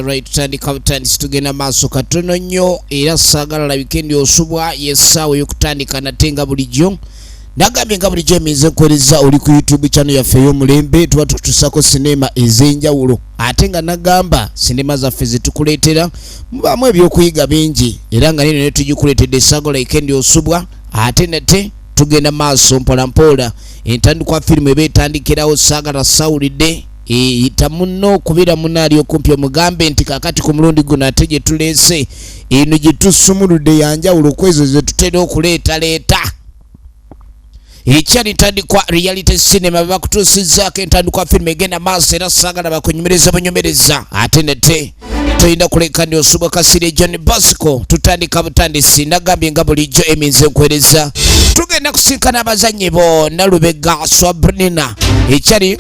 right tutandika butandisi tugenda maaso katono nnyo era saagala weekend osubwa yessaawa y'okutandika natenga bulijjo nagambye nga bulijjo eminze nkuweereza oli ku YouTube channel yaffe ey'omulembe tuba tutusako sinema ez'enjawulo ate nga nagamba sinema zaffe zetukuleetera mubaamu ebyokuyiga bingi era nga nino ne tugikuleetedde saagala weekend osubwa ate nate tugenda maaso mpolampola entandikwa firimu eba etandikirawo saagala sawulidde ita muno kubira munali okumpi omugambe nti kakati ku mulundi guno ate gye tuleese eno gye tusumuludde yanjawulo kwezo ze tutera okuleeta ekyali ntandikwa reality cinema bakutuusizzaako entandikwa firimu egenda maaso era saagala bakunyumereza bunyumereza ate nate toyinza kuleka ndi osubwa kasire John Bosco tutandika butandisi nagambye nga bulijjo eminze nkuweereza tugenda kusinkana abazannyi bonna Lubega Swabrina ekyali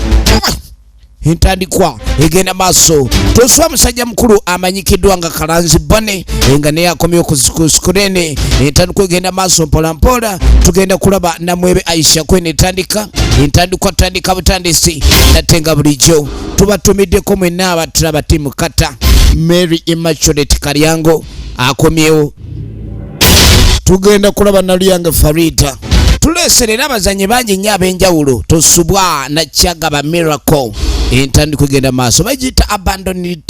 entandikwa egenda maaso toswa musajja mukulu amanyikiddwa nga Kalanzi Bone nga naye akomyewo ku screen entandikwa egenda maaso mpolampola tugenda kulaba namwebe Aisha kwene entandikwa tutandika butandisi natenga bulijjo tubatumiddeko mwenna abatulaba timu kata Mary Immaculate Kalyango akomyewo tugenda kulaba Naluyange Farida tuleeserera abazanyi bangi nnyo ab'enjawulo tosubwa na Kyagaba Miracle entandikwa egenda maaso bagiyita abandoned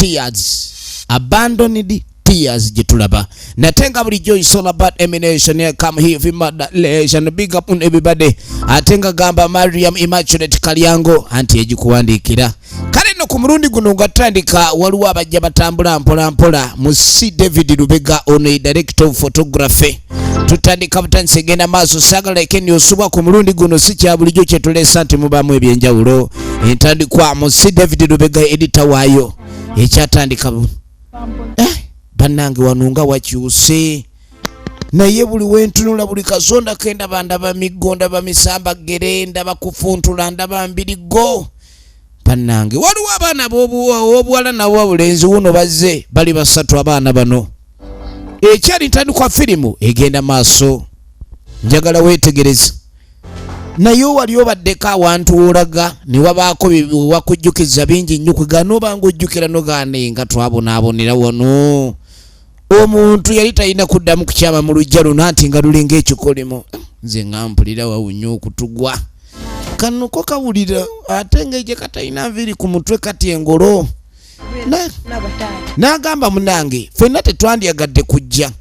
tears gye tulaba natenga bulijjo is all about emination here come here for moderation big up on everybody atenga gamba Mariam Immaculate Kalyango anti egikuwandiikira kale no ku mulundi guno nga tutandika waliwo abajja batambula mpolampola mu C David Lubega ono director of photography tutandika butandisi egenda maaso saagala ekeni osubwa ku mulundi guno si kya bulijjo kye tuleesa nti mubaamu ebyenjawulo entandikwa mu C David Lubega editor waayo ekyatandika bannange wano nga wakyuse naye buli wentunula buli kasonda kenda ndaba miggo ndaba misamba gere ndaba kufuntula ndaba mbirigo bannange waliwo abaana b'obuwala nabo obulenzi wuno bazze bali basatu abaana bano ekyali ntandikwa firimu egenda maaso njagala weetegereza naye wali obaddeko awantu wolaga ne wabaako wakujjukiza bingi nnyo kwegana oba ng'ojjukira nogane nga twabonaabonera wano omuntu yali talina kuddamu kukyama mu lujja luno anti nga lulinga ekikolimo nze nga mpulira wawunya okutugwa kano ko kawulira ate ng'egye katalina nviiri ku mutwe kati engolo n'agamba munange ffenna tetwandyagadde kujja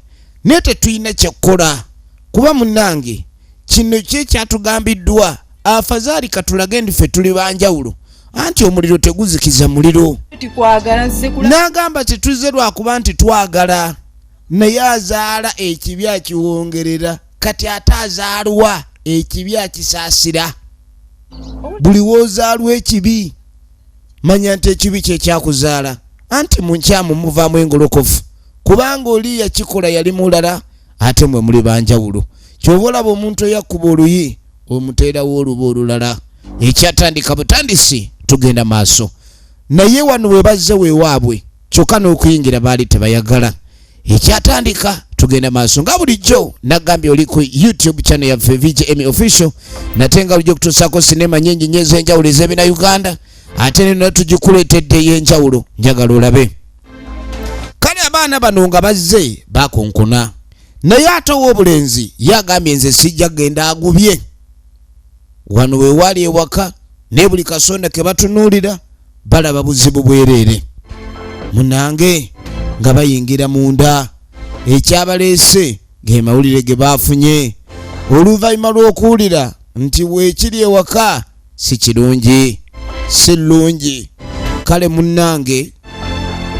naye tetulina kyekkola kuba munange kino kye kyatugambiddwa afazaali katulage ndi ffe tuli banjawulo anti omuliro teguzikiza muliro n'agamba tetuze lwakuba nti twagala naye azaala ekibi akiwongerera kati ate azaalwa ekibi akisaasira buli woozaalwa ekibi manya nti ekibi kye kyakuzaala anti mu nkyamu muvaamu engolokofu kubanga oli yakikola yali mulala ate mwe muli banjawulo kyova olaba omuntu eyakkuba oluyi omuteerawo oluba olulala ekyatandika butandisi tugenda maaso naye wano we bazze weewaabwe kyokka n'okuyingira baali tebayagala ekyatandika tugenda maaso nga bulijjo nagambye oli ku YouTube channel yaffe VJ Emmy Official natenga bulijjo kutuusaako sinema nnyingi nnyo ez'enjawulo ez'ebina Uganda ate neno tugikuleetedde ey'enjawulo njagala olabe kale abaana bano nga bazze bakonkona naye ate ow'obulenzi yagambye nze sijja genda agubye wano we wali ewaka ne buli kasonda ke batunuulira balaba buzibu bwereere munange nga bayingira munda ekyabaleese ge mawulire ge baafunye oluvannyuma lw'okuwulira nti weekiri ewaka si kirungi si llungi kale munnange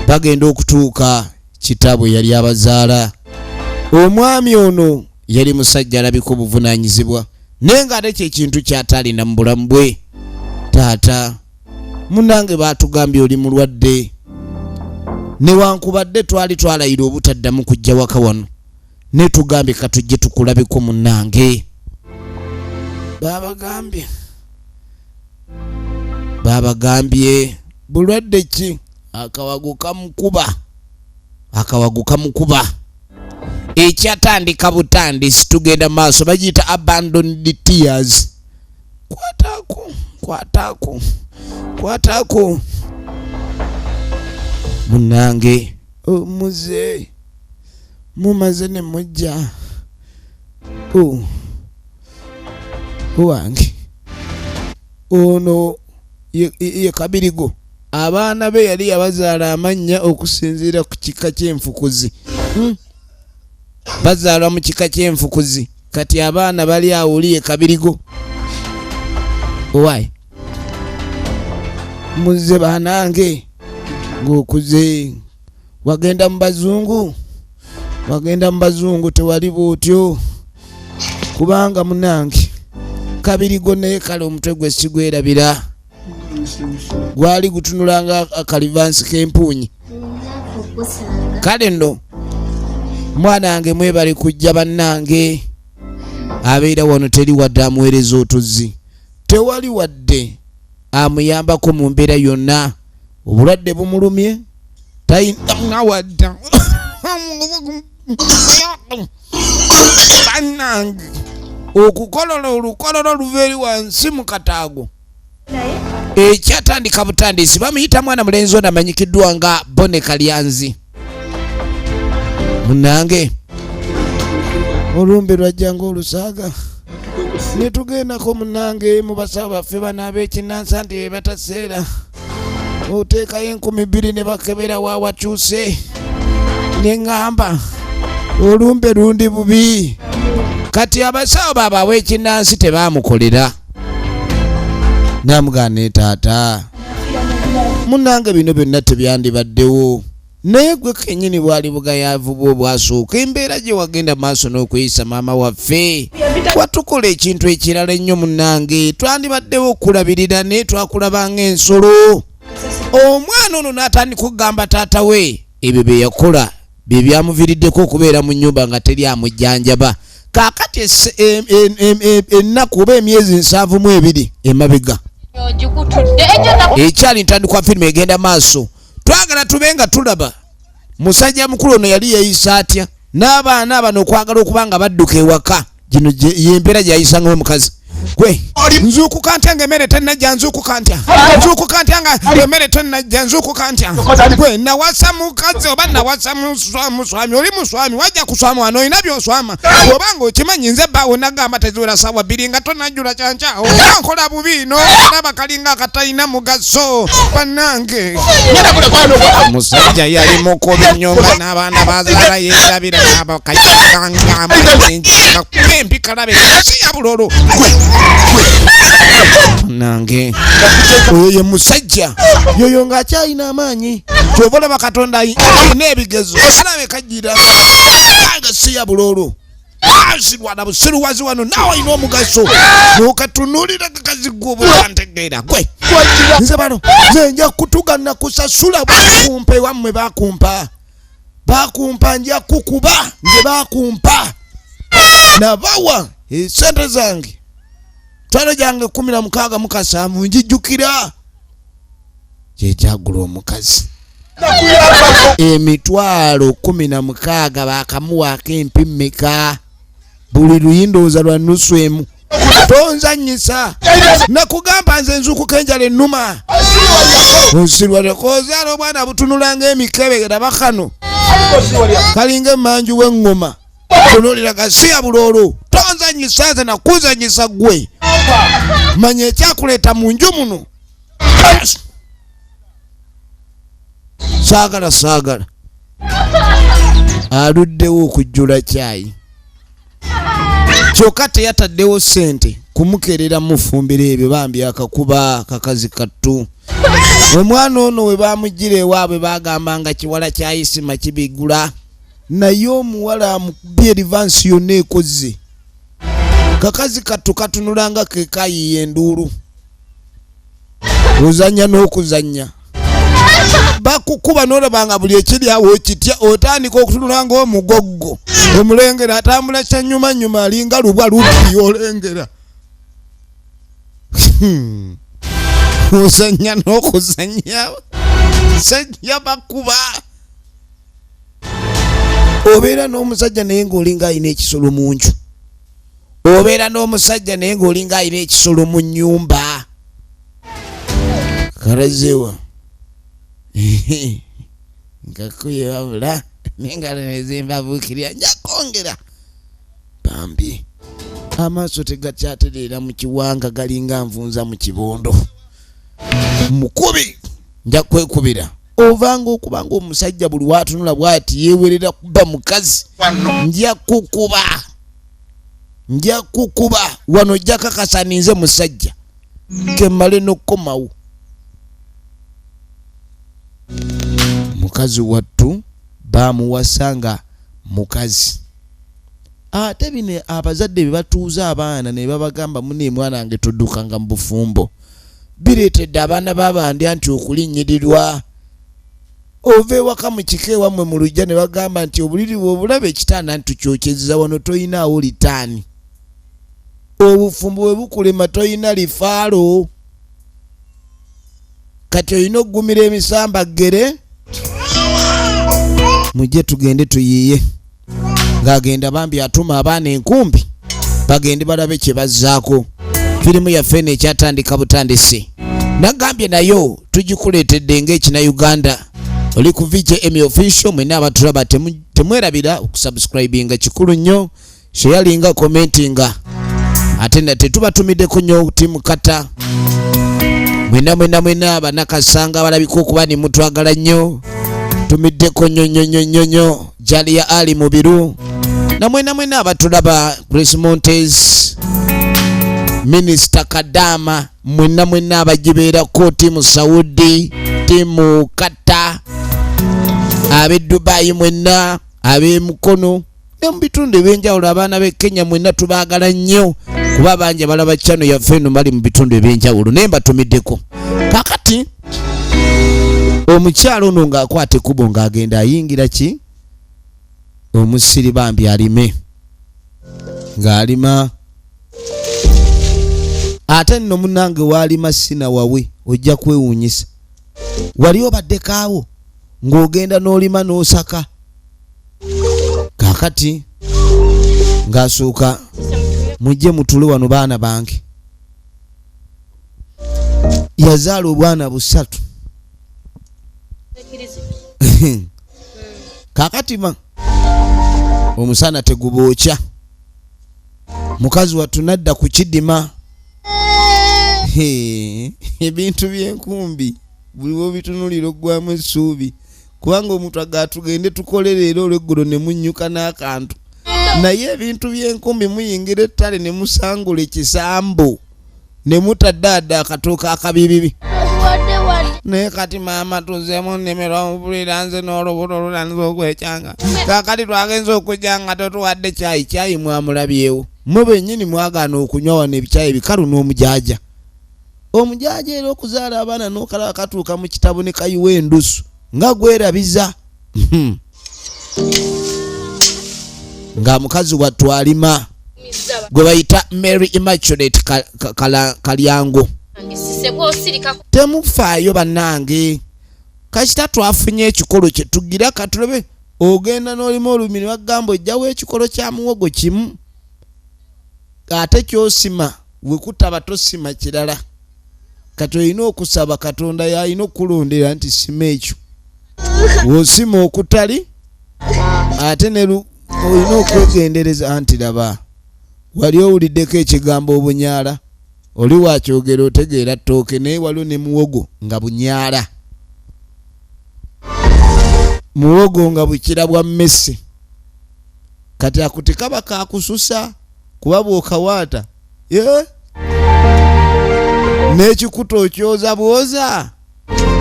bagenda okutuuka kitaabwe yali abazaala omwami ono yali musajja alabika obuvunaanyizibwa naye nga ate kyekintu kyatalina mu bulamu bwe taata munnange baatugambye oli mulwadde newankubadde twali twalayira obutaddamu kujja waka wano ne tugambye katujje tukulabeko munnange babagambye bulwadde ki akawagu kamukuba ekyatandika butandisi tugenda maaso bagiyita abandoned tears kwatako munange muze mumaze ne mujja wange ono ye Kabirigo abaana be yali yabazaala amannya okusinziira ku kika ky'enfukuzi bazaalwa mu kika ky'enfukuzi kati abaana bali awuli ye Kabirigo owaye muze banange ng'okuze wagenda mu bazungu tewali bwotyo kubanga munange Kabirigo naye kale omutwe gwe sigwerabira gwali gutunulanga akalivansi k'empuunyi kale nno mwana wange mwebale kujja bannange abeera wano teri wadde amuweereza otuzzi tewali wadde amuyambako mu mbeera yonna obulwadde bumulumye tayina wadde bannange okukolola olukololo luva eri wansi mu kataago ekyatandika butandisi bamuyita mwana mulenzi ono amanyikiddwa nga Bone Kalyanzi munange olumbe lwajja ng'olusaaga ne tugendako munange mu basawo baffe bano ab'ekinnansi nti be bataseera oteekayo 2000 ne bakebera waawakyuse ne ŋŋamba olumbe lundi bubi kati abasawo baba aw'ekinnansi tebaamukolera namugane taata munange bino byonna tebyandibaddewo naye gwe kennyini bwali bugayaavu bwo bwasooka embeera gye wagenda maaso n'okweyisa maama waffe watukola ekintu ekirala ennyo munange twandibaddewo okulabirira naye twakulabanga ensolo omwana ono n'atandika okugamba taata we ebyo bye yakola bye byamuviiriddeko okubeera mu nnyumba nga teri amujjanjaba kaakati ennaku oba emyezi 7 emabega ekyali ntandikwa firimu egenda maaso twagala tube nga tulaba musajja mukulu ono yali yeeyisa atya n'abaana bano okwagala okuba nga badduka ewaka gino yembeera gyayisanga omukazi gwe nzuukuka ntya nga emmere tennajja nzuukuka ntya nga emmere tennajja nzuukuka ntya gwe nawasa mukazi oba nawasa muswami oli muswami wajja kuswama wano olina byoswama obanga okimanyi nze bbaawo nagamba teziwera ssaawa 2 nga tonajjula kyankyawo nkola bubi no olaba kalinga akatalina mugaso bannange omusajja yali mukubi nnyumba n'abaana bazaala yeerabira n'abakayanga empikalabe si ya bulolo nange oyo ye musajja yoyo ng'akyalina amaanyi kyova olaba Katonda alina ebigezo alabe kajjira anga si ya buloolo asirwana busiruwazi wano naawe alina omugaso n'okatunuulira kakazi gwobukantegeera gwe nze bano nze nja kutugana kusasula bakumpa ewammwe bakumpa nja kukuba nze bakumpa nabawa esente zange twalo jange 16 njijjukira kyekyagula omukazi emitwalo 16 bakamuwaako empimeka buli luyindooza lwa nusu emu tonzanyisa nakugamba nze nzuukuka enjala ennuma osirwa tekozaala obwana butunulanga emikebegera bakano kalinga emmanju w'eŋŋoma tunuulira gasiya buloolo tonzanyisa nze nakuzanyisa gwe manya ekyakuleeta mu nju muno saagala aluddewo okujjula caayi kyokka teyataddewo ssente kumukerera mufumbira ebyo bambi akakuba kakazi kattu omwana ono we bamuggira ewaabwe bagambanga kiwala kyayisima kibigula naye omuwala amukubye erivansi yonna ekoze kakazi kattu katunulanga ke kayiye enduulu ozanya n'okuzanya bakukuba n'olabanga buli ekiri awo okitya otandika okutunulanga omugoggo omulengera atambula kyanyumanyuma alinga lubwa lubbi olengera ozanya n'okuzanya sajja bakuba obeera n'omusajja naye ng'olinga alina ekisolo mu nju obeera n'omusajja naye ng'olinga alina ekisolo mu nnyumba kalazewa ngakuye wabula n'engalo ne zimbabuukirira nja kwongera bambi amaaso tegakyatereera mu kiwanga galinga nvunza mu kibondo mukubi nja kwekubira ovanga okubanga omusajja buli waatunula bw'ati yeewerera kuba mukazi nja kukuba wano ojja kakasa ninze musajja kemmale n'okkomawo mukazi wattu baamuwasanga mukazi ate bino abazadde be batuuza abaana ne babagamba mune mwana wange toddukanga mu bufumbo bireetedde abaana b'abandi anti okulinnyirirwa ova ewaka mu kika ewammwe mu lujja ne bagamba nti obuliri bwe obulaba ekitaana nti tukyokyezeza wano toyinaawo litaani obufumbo bwe bukulema toyina lifaalo kati olina okugumira emisambagere mujje tugende tuyiye ng'agenda bambi atuma abaana enkumbi bagende balabe kye bazzaako firimu yaffe eno ekyatandika butandisi nagambye nayo tugikuleetedde ng'ekina Uganda oli ku VJ Emmy official mwena abatulaba temwerabira okusubscribinga kikulu nnyo sharinga commentinga ate na tetubatumiddeko nnyo timu kata mwena abanakasanga balabika okuba ne mutwagala nnyo tumiddeko nnyo jali ya ali mubiru na mwena abatulaba Grace Montes Minister Kadama mwena abagibeerako timu Saudi timu kata abe Dubai mwena abe Mukono ne mu bitundu ebyenjawulo abaana b'e Kenya mwena tubaagala nnyo kuba bangi balaba chano yaffe eno bali mu bitundu ebyenjawulo naye mbatumiddeko kakati omukyalo ono ng'akwata ekkubo ng'agenda ayingira ki omusiri bambi alime ng'alima ate nno munnange waalima sina wawe ojja kwewuunyisa wali obaddekaawo ng'ogenda n'olima n'osaka kakati ng'asooka mujje mutule wano baana bange yazaala obwana busatu kakati omusana tegubookya mukazi wattu nadda ku kidima ebintu by'enkumbi buli wobitunulira oggwamu essuubi kubanga omuntu agatugende tukole leero olweggulo ne munnyuka n'akantu naye ebintu by'enkumbi muyingira ettale ne musangula ekisambo ne mutaddaadda akatooka akabibibi naye kati maama tuzeemu nnimiro omupulira nze n'olubuto lulanza okwekyanga kakati twagenza okujjanga totuwadde caayi mwamulabyewo mwe bennyini mwagaana okunywa wano ebicaayi bikalu n'omujaja omujaja era okuzaala abaana n'okalaba katuuka mu kitabo ne kayiwa endusu nga gwerabiza nga mukazi wattu alima gwe bayita Mary Immaculate Kalyango temufaayo bannange kasita twafunye ekikolo kye tugira katulabe ogenda n'olima olumi ne bagamba ojjawo ekikolo kya muwogo kimu ate kyosima wekutaba tosima kirala kati olina okusaba Katonda yalina okulondera nti sima ekyo wosima okutali ate ne olina okwegendereza anti laba wali owuliddeko ekigambo obunyaala oli wakyogera otegeera ttooke naye waliwo ne muwogo nga bunyaala muwogo nga bukira bwa mmese kati akuti kaba kakususa kuba bw'okawaata n'ekikuta okyoza bwoza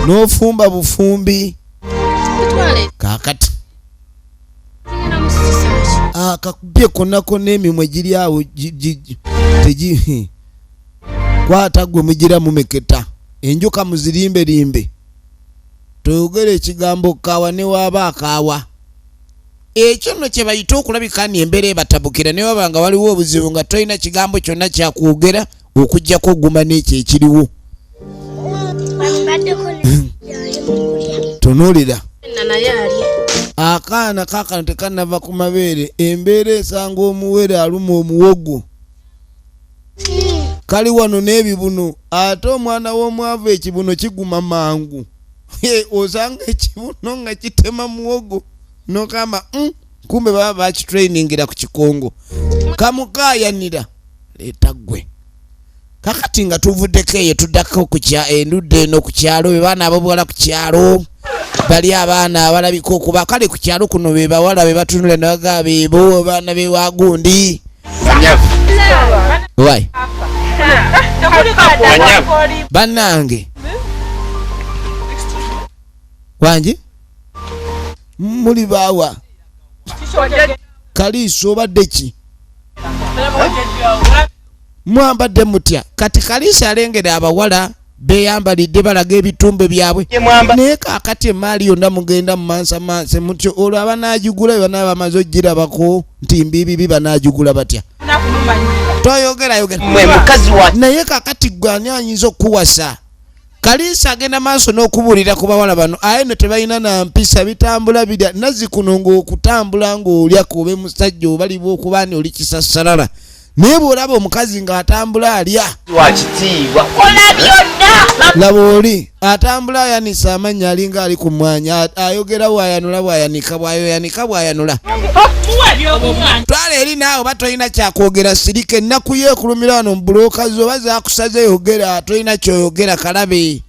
n'ofumba bufumbi kakati akakubye konako n'emimwe giri awo kwata gwe mugira mumeketa enjuka muzirimbe toyogera ekigambo kaawa ne waaba akaawa ekyo nno kye bayita okulabikani embeera ebatabukira ne wabanga waliwo obuzibu nga tolina kigambo kyonna kyakwogera okuggyako oguma n'ekyo ekiriwo tunuulira akaana kaakano tekanava ku mabeere embeera esanga omuwere aluma omuwogo kali wano n'ebibuno ate omwana w'omwavu ekibuno kiguma mangu osanga ekibuno nga kitema muwogo nokamba kumbe baba bakitrainingira ku kikongo kamukayanira leeta gwe kakati nga tuvuddeko eyo tuddako ku endudde eno ku kyalo be baana abobuwala ku kyalo bali abaana abalabika okuba kale ku kyalo kuno be bawala be batunula nabaga beebo abaana bewagundi wai bannange wangi muli baawa Kaliiso obadde ki mwambadde mutya kati Kaliiso alengera abawala beyambalidde balaga ebitumbe byabwe naye kaakati emaali yonna mugenda mu mansa mutyo olwo abanagigula bana bamaze ogirabako nti mbibibi banagigula batya toyogera naye kaakati gwani ayinza okuwasa Kaliiso agenda maaso n'okubuulira ku bawala bano aye no tebalina na mpisa bitambula bidya nazzi kuno ng'okutambula ng'olya kuba musajja obalibwa okuba ni oli kisassalala naye bw'olaba omukazi ng'atambula alya laba oli atambula ayanisa amannya alinga ali ku mwanya ayogera bw'ayanula bw'ayanika bw'ayanula twala eri naawe oba tolina kyakwogera sirika ennaku yeekulumira wano mu bulookazi oba zaakusaze yogera tolina kyoyogera kalabe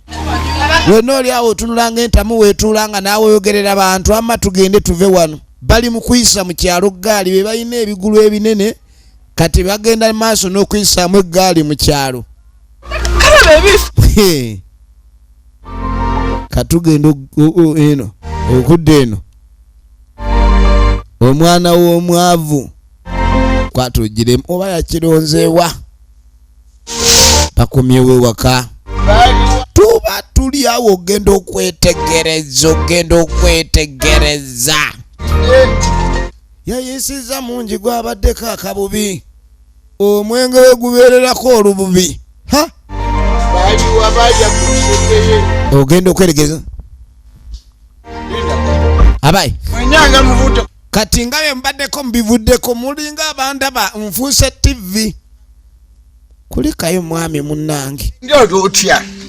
wena oli awo otunulanga entamu weetuulanga naawe oyogerera bantu amma tugende tuve wano bali mu kuyisa mu kyalo gaali be balina ebigulu ebinene kati bagenda maaso n'okuyisaamu eggaali mu kyalo katugenda eno okudde eno omwana w'omwavu kwatugiremu oba yakironzeewa bakomyewo ewaka tuba tuli awo ogenda okwetegereza yayisiza mungi gwabaddeko akabubi omwenge we gubeererako olububi ogenda okweregeza abayi kati nga bye mbaddeko mubivuddeko mulinga abandaba nfuuse TV kulikayo mwami munnange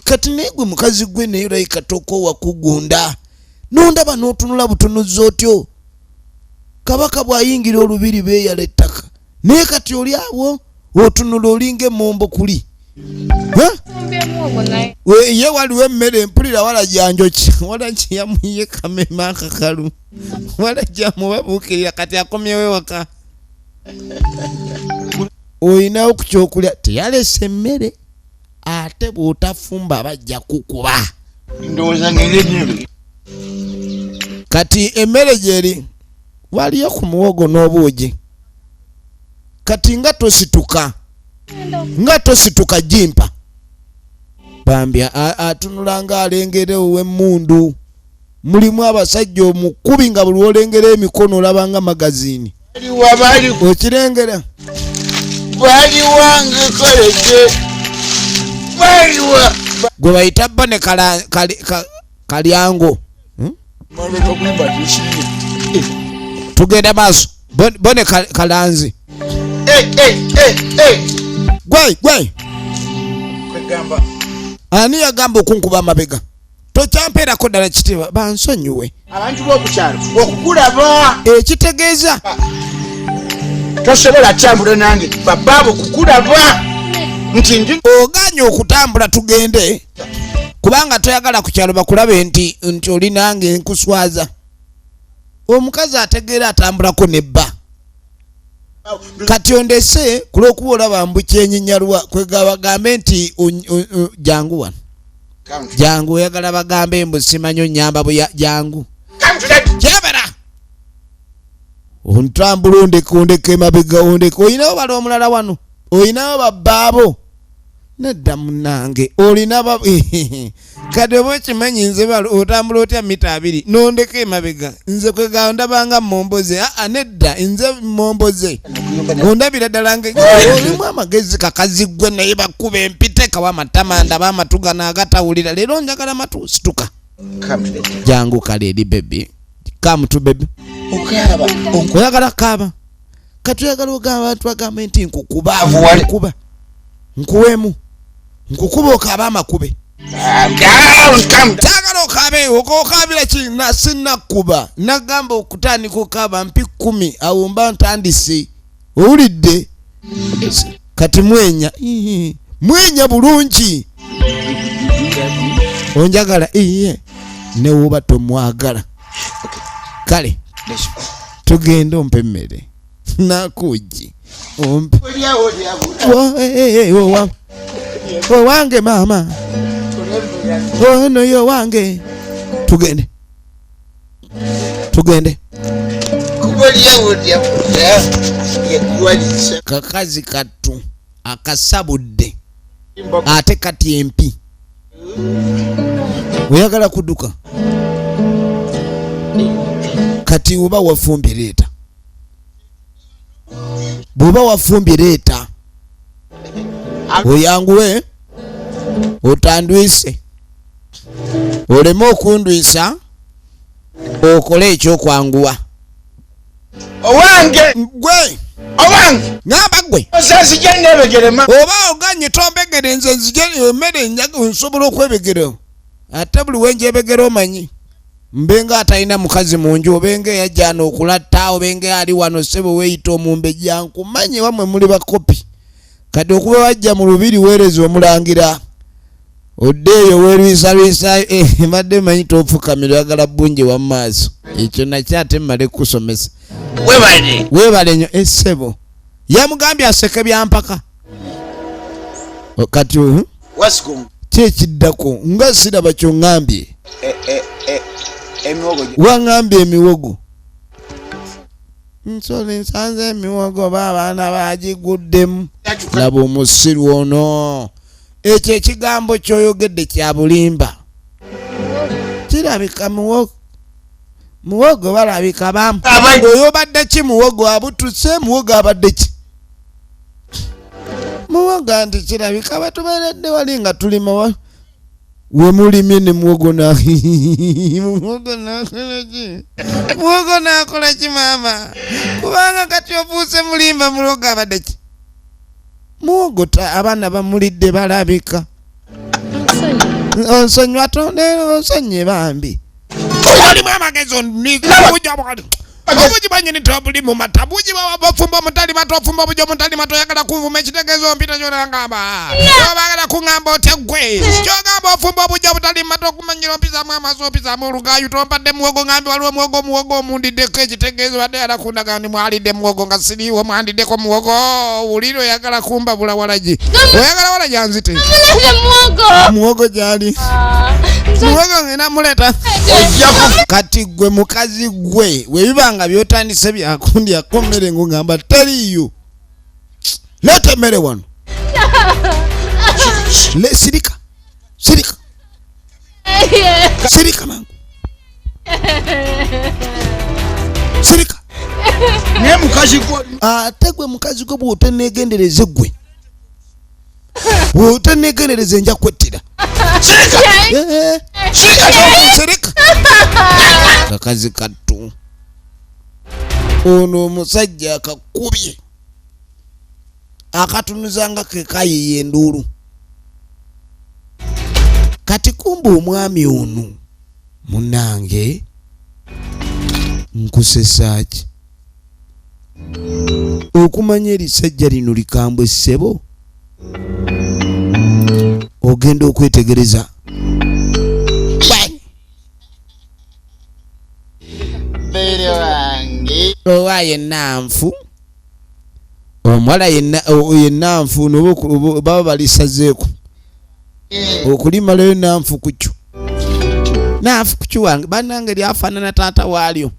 kati naye gwe mukazi gwe naye olayika tokoowa kugunda nondaba n'otunula butunuzi otyo kabaka bw'ayingira olubiri beeyala ettaka naye kati oli awo otunula olinga emmombo kuli ye waliwo emmere empulira wala janjoki wala kyeyamuye kamema akakalu wala jamubabuukirira kati akomyewo ewaka oyinawo ku kyokulya teyalese emmere ate bw'otafumba bajja kukuba kati emmere gyeri waliyo ku muwogo n'obuugi kati nga tosituka jimpa bambya atunulanga alengere ow'emmundu mulimu abasajja omukubi nga buli olengera emikono olabanga magazini okirengera gwe bayita bone kalyango tugenda maaso bone kalanzi gwe ani yagamba okunkuba amabega tokyampeerako ddala kitiibwa bansonyiwe abantu b'okukyalo okukulaba ekitegeeza tosobola tambula nange babaabo kukulaba nti ndi oganye okutambula tugende kubanga toyagala ku kyalo bakulabe nti oli nange nkuswaza omukazi ategeera atambulako nebba kati ondese kulwokuba olaba mbukyenyinyalwa kwegabagambe nti jangu wano jangu oyagala bagambe mbu simanyi onyamba bwe jangu kyebera ontambula ondeka emabega ondeka oyinawo bali omulala wano oyinawo babbaabo nedda munange olina kati oba okimanyi nze otambula otya mita 2 nondeka emabega nze kwegaba ndabanga momboze nedda nze momboze ondabira ddala olimu amagezi kakazi gwe naye bakuba empite kawa amatama ndaba amatu gano agatawulira leero njagala matu situka jangu kale eri bebi kamutu bebi oyagala kaaba kati oyagala ogamba abantu bagambe nti nkukuba nkuwemu nkukuba okaaba amakube kyagala okokabira kina sinnakuba nagamba okutandika okaba mpi 10 awo mba ntandise owulidde kati mwenya bulungi onjagala newoba tomwagala kale tugende ompe emmere nakuji ompe owange mama ono yo wange tugende kakazi kattu akasabudde ate kati empi oyagala kuduka kati oba wafumbye leeta bw'oba wafumbye leeta oyanguwe otandwise oleme okundwisa okole ekyokwanguwa owange ngamba gwe oba oganye tombegere nze nzije emmere njaga nsobola okwebegera ate buli wenjebegera omanyi mbenga atalina mukazi munju obenga yajjana okulatta obenga ali wano sebo weyita omumbe jankumanye wamwe muli bakopi kati okuba wajja mu lubiri weereza omulangira oddeeyo weerwisalwisa mbadde manyi tofukamira oyagala bungi wamumaaso ekyo nakyo ate mmale kusomesa weebale nnyo essebo yamugambye aseke byampaka kati kyekiddako nga siraba kyoŋŋambye waŋŋambye emiwogo nsoli nsanze emiwogo baabaana bagiguddemu laba omusiru ono ekyo ekigambo kyoyogedde kya bulimba kirabika muwogo balabika bamu oyo badde ki muwogo abutuse muwogo abadde ki muwogo nti kirabika batubeeredde wali nga tulima we mulimye ne muwogo muwogo nakola ki maama kubanga kati ofuuse mulimba muwogo abadde ki muwogo abaana bamulidde balabika onsonyiwa tonde onsonyi bambi olimu amagezi obuji banyini tobuli mu mata buji bafumba mutali mato ofumba bujo mutali mato yagala kuvuma ekitegezo mpita kyonangamba obagala kuŋŋamba otya gwe kyogamba ofumba bujo mutali mato okumanyira ompisamu amaaso ompisamu olugayu tompadde muwogo ŋŋambi waliwo muwogo omundiddeko ekitegezo badde yala kundaga ndi mwalidde muwogo nga siriiwo mwandiddeko muwogo wulire oyagala kumbabula walagi oyagala walagi anzite muwogo gyali muwogo ngena muleta kati gwe mukazi gwe webibanga byotandise byakundi yakomere ng'ongamba teriyo leeta emmere wano sirika mangu sirika naye mukazi gwo ate gwe mukazi gwe bw'oteneegendereze gwe bw'oteneegendereze nja kwettira sirika kakazi kattu ono omusajja akakubye akatunuzanga kekayiye enduulu kati kumba omwami ono munange nkusesaki okumanya erisajja lino likambwe ssebo ogenda okwetegereza owa yenanfu omuwala yenanfu baba balisazeeko okulimalayo nanfu kukyo nanfu kukyo wange banange lyafaanana taata waalyo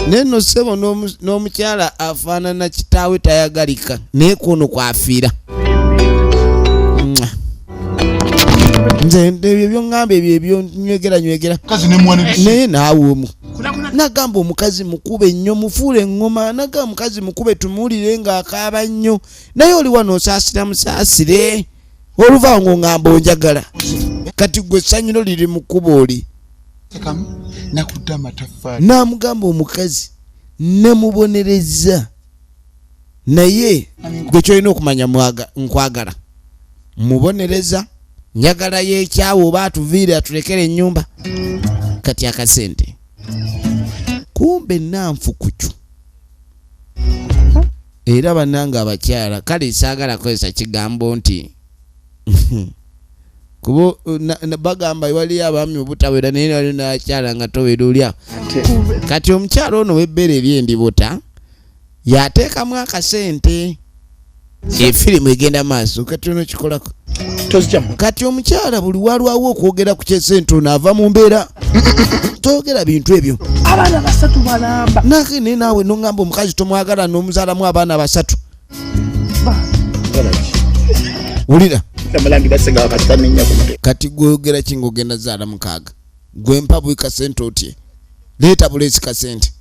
neno ssebo n'omukyala afaanana kitaawe tayagalika naye kuno kwafiira nze ebyo byoŋŋamba ebyo ebyonywegera naye naawe omu nagamba omukazi mukube nnyo mufuule eŋŋoma nagamba omukazi mukube tumuwulire ng'akaaba nnyo naye oli wano osaasira musaasire oluvaawo ng'oŋŋamba onjagala kati gwe essanyiro liri mu kkubo oli naamugamba omukazi namubonereza naye gwe kyolina okumanya nkwagala mubonereza njagala y'ekyawo oba atuviire atulekere ennyumba kati akasente kumbe nanfu kucu era bannange abakyala kale saagala kozesa kigambo nti kubo bagamba waliyo abaami obutawera naye waliyo n'abakyala nga towera olyawo kati omukyala ono w'ebbere ery'endibuta yateekamu akasente efirimu egenda maaso kati ono kikolako kati omukyala buli walwawo okwogera ku kyesente ono ava mu mbeera toyogera bintu ebyo abaana basatu balamba naye naawe nongamba omukazi tomwagala n'omuzaalamu abaana basatu wulira kati gweyogera ki ng'ogenda zaala mukaaga gwempa buli kasente otye leeta bulesi kasente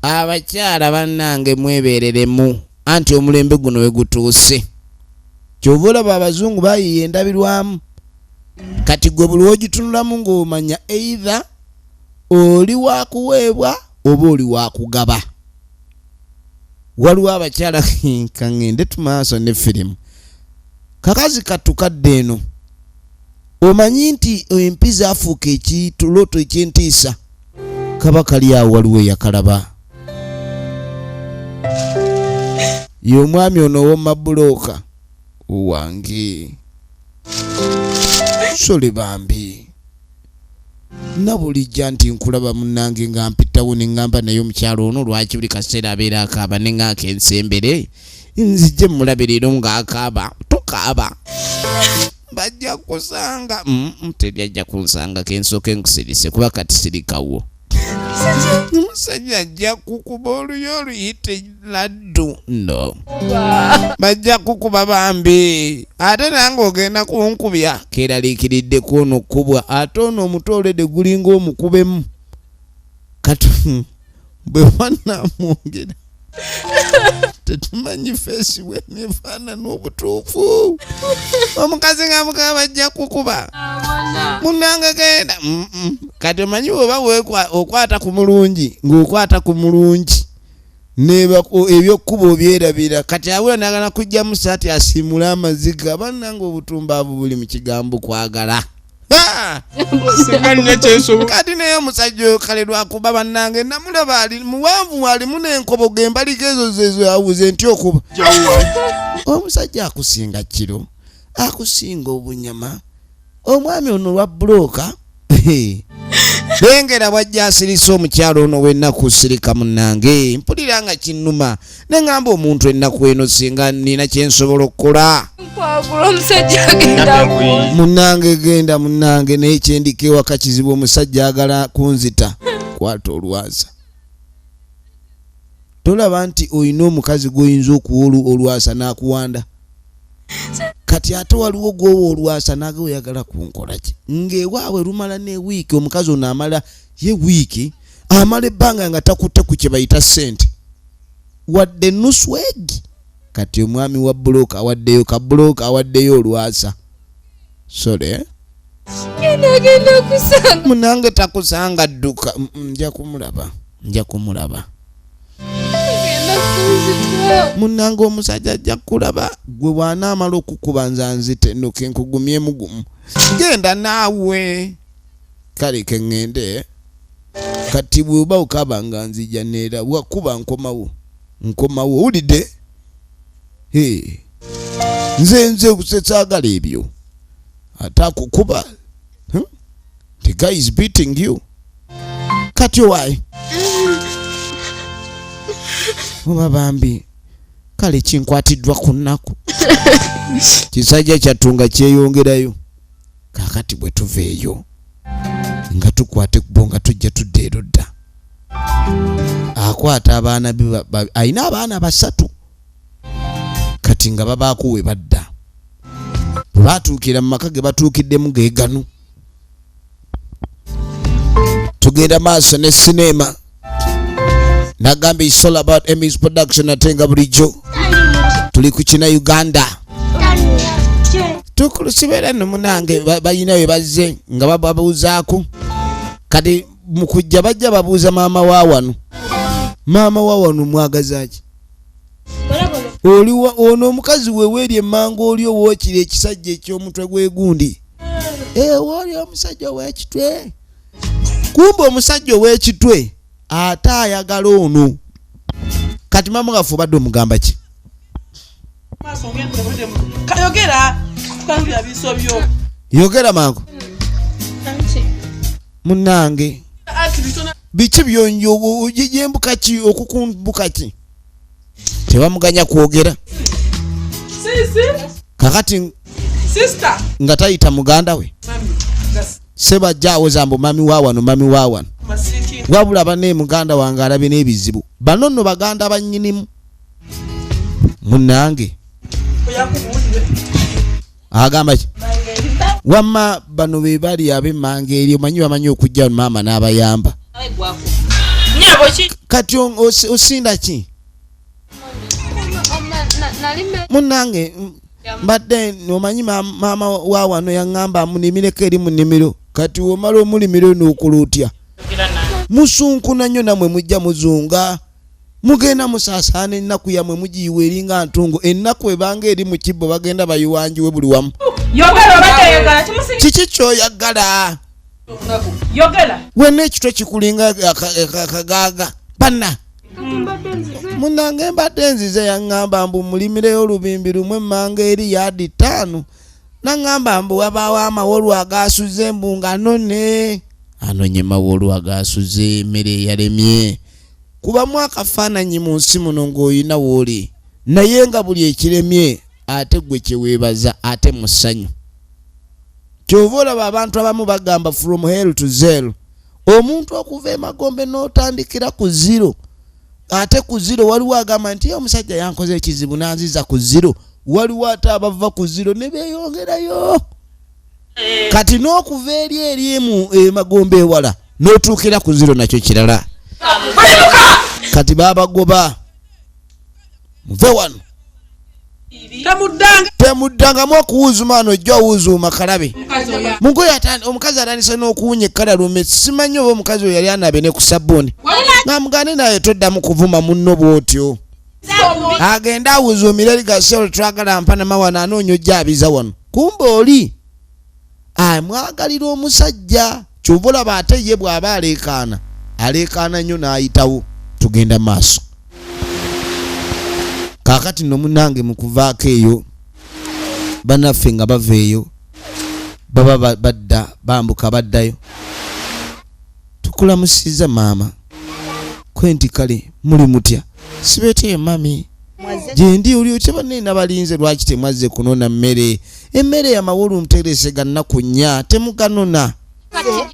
abakyala bannange mwebeereremu anti omulembe guno we gutuuse kyova olaba abazungu bayiye endabirwamu kati gwe buli wogitunulamu ng'omanya either oli wakuweebwa oba oli wakugaba waliwo abakyala kaŋŋende tumaaso ne firimu kakazi katukadde eno omanyi nti empiza afuuka ekituloto ekyentiisa kaba kali awo waliwo yakalaba ye omwami ono ow'omabulooka wange sole bambi nabulijja nti nkulaba munnange nga mpitawo ne ŋŋamba naye omukyalo ono lwaki buli kaseera abeera akaaba ne ŋŋaaka ensembere nzijje mulabiriro ng'akaaba tokaaba bajja kusanga teryajja kunsanga kensooke nkusirise kuba kati sirikawo omusajja ajja kukuba oluyo oluyite laddu no bajja kukuba bambi ate nange ogenda kunkubya keraliikiridde kwono kkubwa ate ono omutolede gulinga omukubemu kati bwe wanamwongera tetumanyi feesi we nefaanana obutuufu omukazi nga mukaba bajja kukuba munnange genda kati omanyi oba okwata ku mulungi ng'okwata ku mulungi ebyokkuba obyerabira kati abula nagala kujjamu saati asiimule amaziga bannange obutumbaavu buli mu kigambo kwagala kati naye omusajja oyo kale lwakuba bannange namulaba ali muwanvu alimu n'enkobo gembaliko ezo zezo awuze nti okuba omusajja akusinga kiro akusinga obunyama omwami ono lwa bulooka lengera bwajja asirisa omukyalo ono w'ennaku sirika munnange mpulira nga kinnuma ne ŋŋamba omuntu ennaku eno singa nina kyensobola okukola munnange genda munnange naye kyendika ewaka kizibu omusajja agala kunzita kwata olwasa tolaba nti olina omukazi gw'oyinza okuwa olwasa n'akuwanda kati ate waliwo gwowa olwasa naga oyagala kunkola ki ng'ewaabwe lumala n'ewiiki omukazi ono amala ye wiiki amala ebbanga nga takutte ku kye bayita ssente wadde nusu egi kati omwami wa bulooka awaddeyo kabulooka awaddeyo olwasa sole munange takusanga dduka nja kumulaba munnange omusajja ajja kulaba gwe bw'anaamala okukuba nza nzite no kenkugumyemu gumu genda naawe kale keŋŋende kati bw'oba okaba nga nzija neera wakuba nkomawo wulidde nze okusetsaagala ebyo ate akukuba the guy is beating you kati owaayi oba bambi kale kinkwatiddwa ku nnaku kisajja kyatunga kyeyongerayo kakati bwe tuveeyo nga tukwate kubo nga tujja tudda ero dda akwata abaana alina abaana basatu kati nga babaako we badda bwe batuukira mu maka ge batuukiddemu geegano tugenda maaso ne sinema nagamba it's all about Emmy's production atenga bulijjo tuli ku kina Uganda tukulusibera no munange bayina we bazze nga babuuzaako kati mukujja bajja babuuza maama wa wano mwagazaaki oliwa ono omukazi weweeri emmango oli owookira ekisajja eky'omutwe gw'egundi woli omusajja ow'ekitwe kumbe omusajja ow'ekitwe ate ayagala ono kati mama gafu obadde omugamba ki yogera mangu munnange biki byonyo yembuka ki okukumbuka ki tebamuganya kwogera kakati nga tayita muganda we sebajjaawo zambu mami waawano wabula bane muganda wange alabye n'ebizibu bano nno baganda bannyinimu munnange agamba ki wamma bano be bali ab'emmanga eri omanyi bamanyi okujja maama n'abayamba kati osinda ki munnange mbadde omanyi maama waawano yaŋŋamba amunimireko eri mu nnimiro kati womala omulimiro n'okola otya musunkuna nnyo namwe mujja muzunga mugenda musaasaana ennaku yammwe mugiyiwa eringa ntungo ennaku ebanga eri mu kibbo bagenda bayiwanjiwe buli wamu kiki kyoyagala wenna ekitwe kikulinga akagaaga banna munnange mbadde nzize yaŋŋamba mbu mulimireyo olubimbi lumu emmanga eri yaadi 5 naŋŋamba mbu wabaawo amawolu agaasuze mbu nga none anonye mawolu agaasuze emmere eyalemye kubamu akafaananyi mu nsi muno ng'olina wooli naye nga buli ekiremye ate gwe kyeweebaza ate mu ssanyu kyova olaba abantu abamu bagamba from hell to zero omuntu okuva emagombe n'otandikira ku zero ate ku zero waliwo agamba nti omusajja yankoze ekizibu n'anziza ku zero waliwo ate abava ku zero ne beeyongerayo kati n'okuva eri emagombe ewala n'otuukira ku zero nakyo kirala kati babagoba muve wano temuddangamu okuwuuzuma ano ojja owuuzuuma kalabe mugoye omukazi atandise n'okuwunya ekkalalume simanyi oba omukazi oyo yali anabe ne ku sabbuuni namugane naye toddamu kuvuma munno bw'otyo agenda awuzuumire erigasero twagala mpanama wano anoonya ojja abiza wano kumbe oli mwagalira omusajja kyova olaba ate ye bw'aba aleekaana nnyo n'ayitawo tugenda maaso kaakati nno munnange mu kuvaako eyo bannaffe nga bava eyo baba badda bambuka baddayo tukulamusiza maama kwenti kale muli mutya sibeeteyo mami gyendi oli otya banneena balinze lwaki temwazze kunona mmere emmere yamawolu muterese gannaku 4 temuganona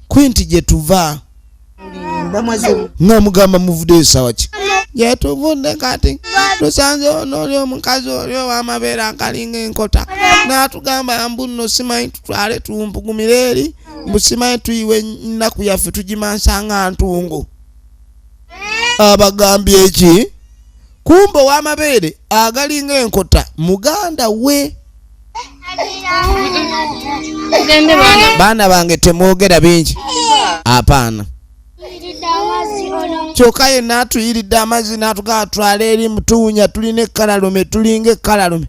kwenti gye tuva nga mugamba muvuddeyo sawa ki yetuvudde kati tusanze onooli omukazi oli ow'amabeere akalinga enkota n'atugamba mbu nno simanyi tutwale tumpugumire eri mbu simanyi tuyiwe ennaku yaffe tugimansanga ntungo abagambye eki kumbe ow'amabeere agalinga enkota muganda we baana bange temwogera bingi apaana kyokka ye n'atuyiridde amazzi n'atugamba twale eri mutuunya tulina ekkalalume tulinga ekkalalume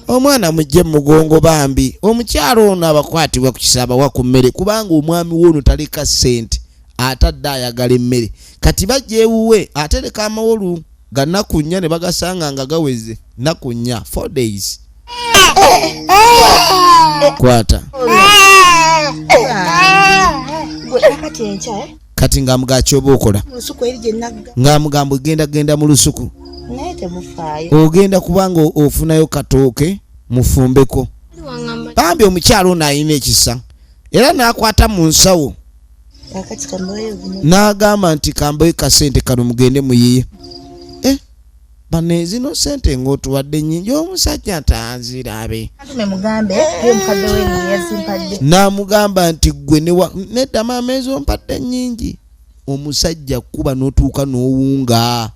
omwana mujje mugongo bambi omukyalo ono abakwatibwa ku kisaba wa ku mmere kubanga omwami w'ono taleka ssente atadde ayagala emmere kati bajja ewuwe atereka amawolu ga nnaku 4 ne bagasanga nga gaweze nnaku 4 4 days kwata kati ng'amugamba kyoba okola ng'amugamba genda mu lusuku ogenda kubanga ofunayo katooke mufumbeko bambi omukyalo ono alina ekisa era n'akwata mu nsawo n'agamba nti kambayo kasente kano mugende muyiye bane zino sente ng'otuwadde nnyingi omusajja tanzirabe n'amugamba nti gwe nedda maama ezo mpadde nnyingi omusajja kuba n'otuuka n'owunga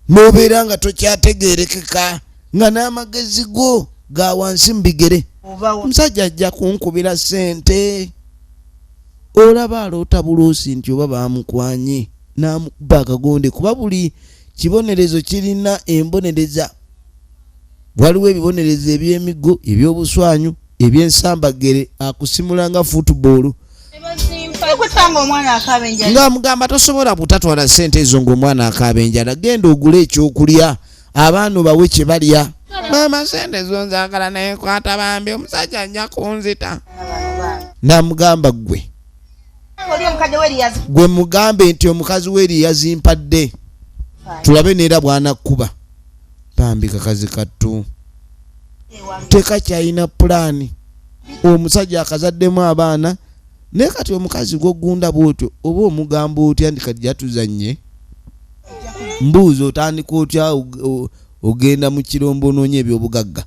n'obeera nga tokyategeerekeka nga n'amagezi go ga wansi mu bigere omusajja ajja kunkubira sente olaba aloota buloosi nti oba bamukwanye n'amukuba akagonde kuba buli kibonerezo kirina embonereza. Waliwo ebibonerezo eby'emigo, eby'obuswanyu, eby'ensambagere, akusimulanga football. Nga mugamba tosobola kutatwala ssente ezo ng'omwana akabenjala, genda ogule ekyokulya abaana bawe kye balya. Mama ssente zo nzaagala naye kwata bambi omusajja ajja kunzita. Namugamba gwe mugambe nti omukazi w'eri yazimpadde tulabe neera bw'anakkuba. Bambi kakazi kattu tekakyalina pulaani. Omusajja akazaddemu abaana naye kati omukazi gw'ogunda bw'otyo oba omugamba otya ndi kati jatuzanye mbuuzi otandika otya ogenda mu kirombo onoonye ebyobugagga.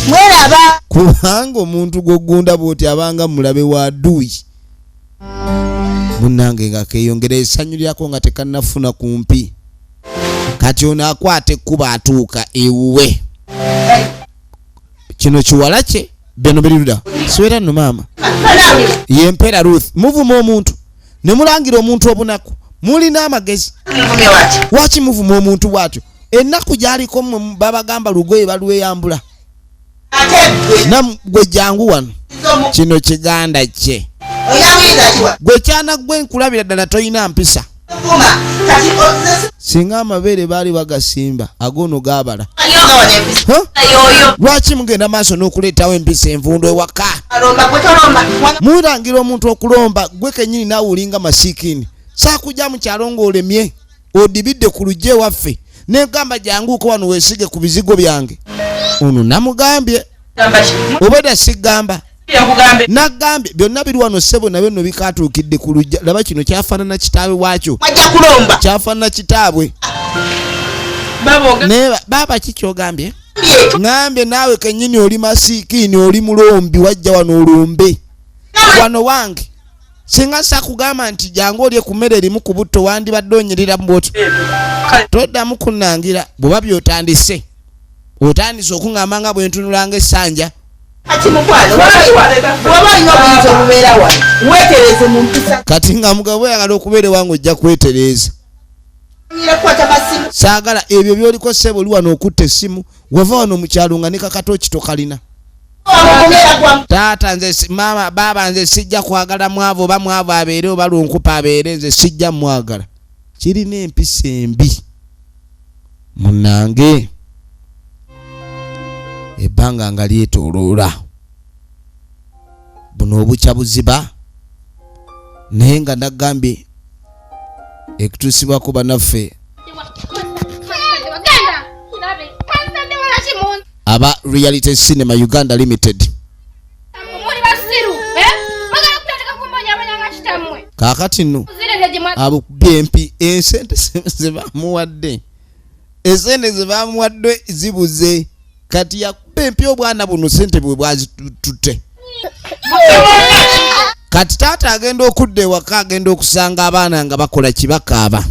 Mweraba kubanga omuntu gw'ogunda bw'otyo abanga mulabe wa dduuyi. Munnange nga keeyongera essanyu lyako nga tekannafuna kumpi. Kati ono akwata ekkuba atuuka ewuwe. Kino kiwala kye beno biriruda siwera nno maama yempera Ruth muvuma omuntu ne mulangira omuntu obunaku mulina amagezi. Waki muvuma omuntu bwatyo? Ennaku gyaliko babagamba lugoye balweyambula. Gwe jangu wano kino kiganda kye gwe kyana gwe nkulabira ddala toyina mpisa. Singa amabeere baali bagasimba agono gaabala. Lwaki mugenda maaso n'okuleetawo empisa envundo ewaka? Murangira omuntu okulomba gwe kennyini naawe olinga masiikini. Saakujja mu kyalo ng'olemye odibidde ku lujje waffe negamba janguuko wano weesige ku bizigo byange. Ono namugambye obeda sigamba nagambye byonna biri wano ssebo nabyo nno bikatuukidde ku lujja. Laba kino kyafaanana kitaawe waakyo, kyafaanana kitaabwe. Baba kikyogambye ngambye naawe kennyini oli masiikini oli mulombi wajja wano olumbe wano wange. Singa sakugamba nti jangu olye ku mmere erimu ku butto wandibadde onyirira mu bwotyo. Toddamu kunnangira bw'oba by'otandise. Otandise okuŋŋamba nga bwe ntunulanga essanja. Kati nga mugabo oyagala okubeera ewange ojja kwetereeza. Saagala ebyo by'oliko ssebo oli wano okutta essimu wava wano mu kyalo nga ne kakatooki tokalina. Taata nze mama baba nze sijja kwagala mwavu oba mwavu abeere oba lunkupa abeere nze sijja mwagala. Kirina empisa embi munnange. Ebbanga nga lyetooloola buno obukya buziba naye nga nagambye ekutuusibwako bannaffe aba Reality Cinema Uganda Limited. Kaakati nno abo BMP esente zebamuwadde zibuze. Kati yakuba empya obwana buno sente bwe bwazitutte. Kati taata agenda okudda ewaka agenda okusanga abaana nga bakola kibakaaba.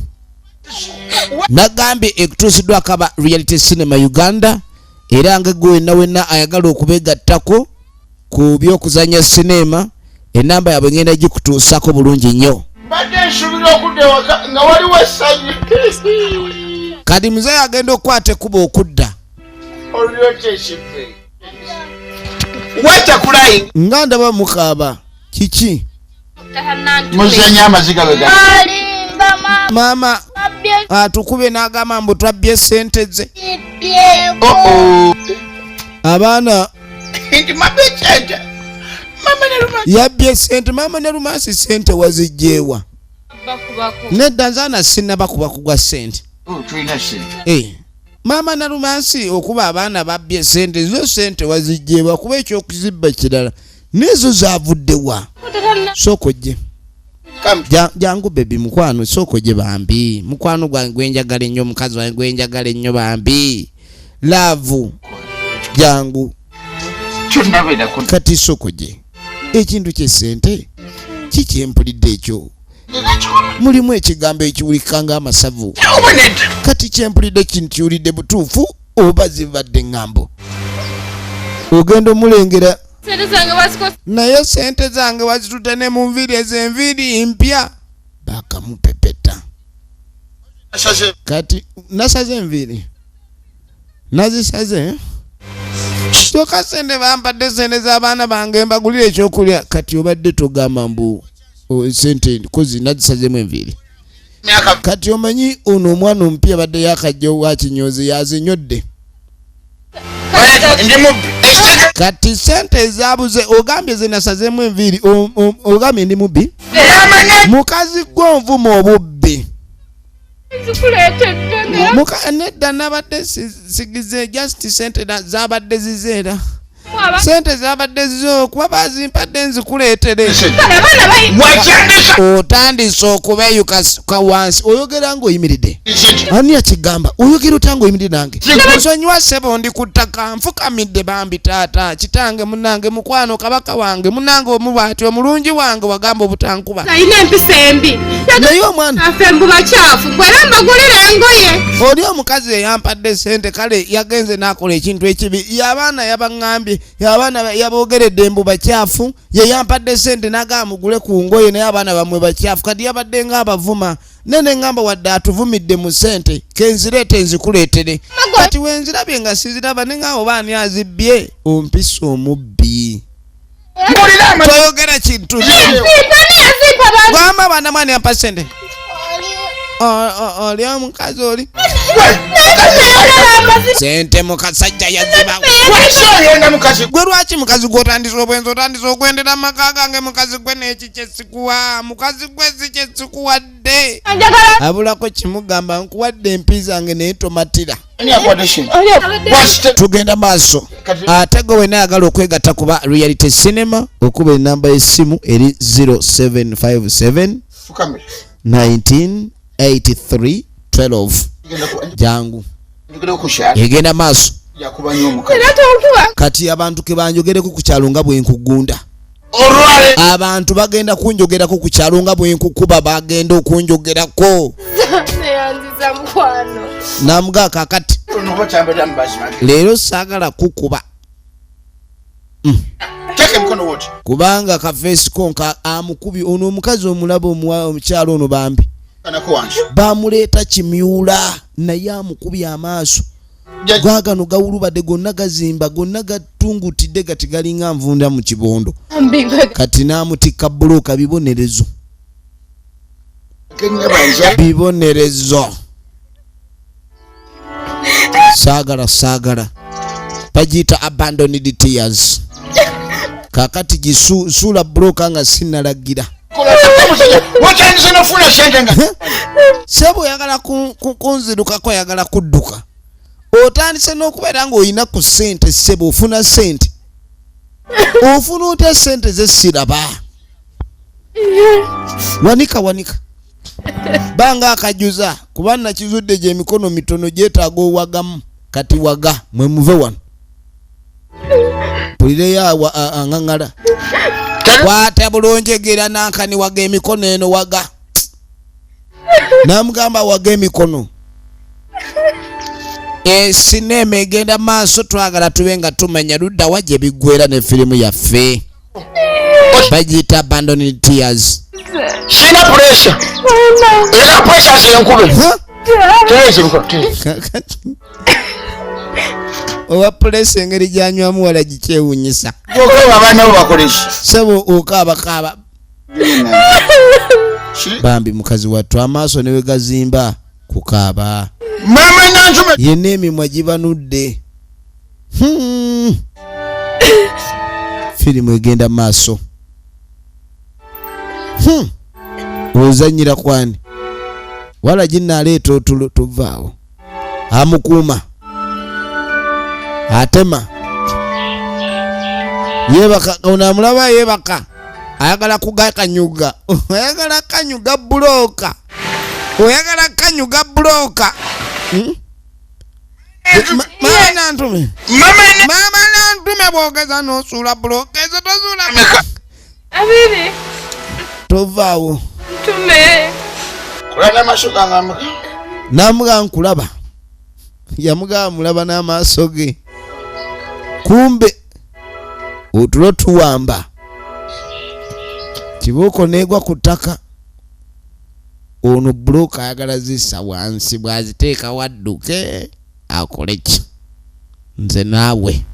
Nagambye ekutuusiddwako aba Reality Cinema Uganda era nga gwe wenna ayagala okubegattako ku by'okuzanya sinema enamba yaabwe ngenda gikutuusako bulungi nnyo. Badde nsuubira okudda ewaka nga waliwo essanyu. Kati muzeeyi agenda okukwata ekkuba okudda. Wacha kulayi nga ndaba mukaaba kiki muzanya amaziga bega mama atukube n'agamba mbu twabbye ssente ze. Abaana yabbye ssente. Mama ne Lumansi ssente wazigyeewa? Nedda nzaana sinnabakuba kugwa ssente. Mama na Lumansi okuba abaana babbye ssente zo ssente wazigyeewa kuba ekyokuzibba kirala nezo zaavuddewa. Sooka ojje jangu bebi mukwano sooka ojje bambi mukwano gwange gwenjagala ennyo mukazi wange gwenjagala ennyo bambi laavu jangu kati sooka ojje. Ekintu ky'essente kikyempulidde ekyo mulimu ekigambo ekiwulikika ng'amasavu. Kati kyempulidde kino kiwulidde butuufu oba zibadde ŋŋambo? Ogenda omulengera naye sente zange wazitutte ne mu nviiri ezo enviiri mpya bakamupepeta. kati nasaze enviri nazisaze kyokka sente bampadde sente z'abaana bange mbagulira ekyokulya kati obadde togamba mbu sente kozi nazisazemu enviri kati omanyi ono omwana omupya badde yakajja wa kinyozi yazinyodde kati sente ezabuze ogambye zinasazemu enviri ogambye ndi mubbi mukazi gw'onvuma obubbi nedda nabadde sigize just sente zabadde zizeera sente zabadde zizo kuba bazimpadde nzikuleetere otandise okubeyuka wansi oyogera ng'oyimiridde ani akigamba oyogera otanga oyimiridde nange nsonyiwa ssebo ndi ku ttaka nfukamidde bambi taata kitange munnange mukwano kabaka wange munnange omubwati omulungi wange wagamba obutankuba nalina empisa embi naye omwana afe mbu bakyafu gwera mbagulira engoye oli omukazi eyampadde sente kale yagenze n'akola ekintu ekibi y'abaana yabaŋŋambye y'abaana yabogeredde mbu bakyafu ye yampadde sente n'agamba mugule ku ngoye naye abaana bamwe bakyafu kati yabadde ng'abavuma nene ngamba wadde atuvumidde mu sente kenzireete nzikuleetere kati wenzirabye nga siziraba ne ngaawo baani azibbye ompisa omubbi toyogera kintu gwamba abaana mwani yampa sente oli omukazi oli sente mukasajja yaziba gwe lwaki mukazi gw'otandisa obwenzi otandisa okwendera maka gange mukazi gwe n'eki kyesikuwa mukazi gwe si kyesikuwadde abulako kimugamba nkuwadde empi zange naye tomatira tugenda maaso ate gwe wena ayagala okwegatta kuba reality cinema okuba enamba y'essimu eri 0757 198312 jangu egenda maaso kati abantu ke banjogereko ku kyalo nga bwe nkugunda abantu bagenda kunjogerako ku kyalo nga bwe nkukuba bagenda okunjogerako namuga kakati leero saagala kukuba kubanga kafeesiko nka amukubi ono omukazi omulaba omukyalo ono bambi bamuleeta kimyula naye amukubi amaaso gwagano gawulubadde gonna gazimba gonna gatungutidde gati galinga nvunda mu kibondo kati n'amutikka bulooka bibonerezo saagala bagiyita abandoned tears kakati gisuula bulooka nga sinnalagira sebo oyagala kunzirukako oyagala kudduka otandise n'okubeera ng'olina ku ssente sebo ofuna ssente ofuna otya ssente zessiraba wanika banga akajuza kuba nakizudde gye emikono mitono gyetaaga owagamu kati waga mwe muve wano pulireyo aŋaŋala kwata bulonjegera nankani waga emikono eno waga namugamba waga emikono sinema egenda maaso twagala tube nga tumanya ludda wa gye biggwera ne firimu yaffe bagiyita abandoned tears sina pressure era pressure zenkube owa pulesi engeri gyanywamu wala gikyewunyisa abaana bo bakolesha sebo okaabakaaba bambi mukazi wattu amaaso newe gazimba kukaaba mama nantume yenna emimwa gibanudde firimu egenda maaso ozanyira kwani wala ginnaleeta otulo tuvaawo amukuuma atema yebaka onamulaba yebaka ayagala kugakanyuga oyagala kanyuga bulooka oyagala kanyuga bulooka mama nantume bwogeza nosuula bulooka ezo tozuula abiri tovaawo tume kulana mashuka ngamuka namuga nkulaba yamugaba mulaba n'amaaso ge kumbe otulo tuwamba kibuuko neegwa ku ttaka ono bulooka ayagala zissa wansi bwaziteeka wadduke akole ki nze naawe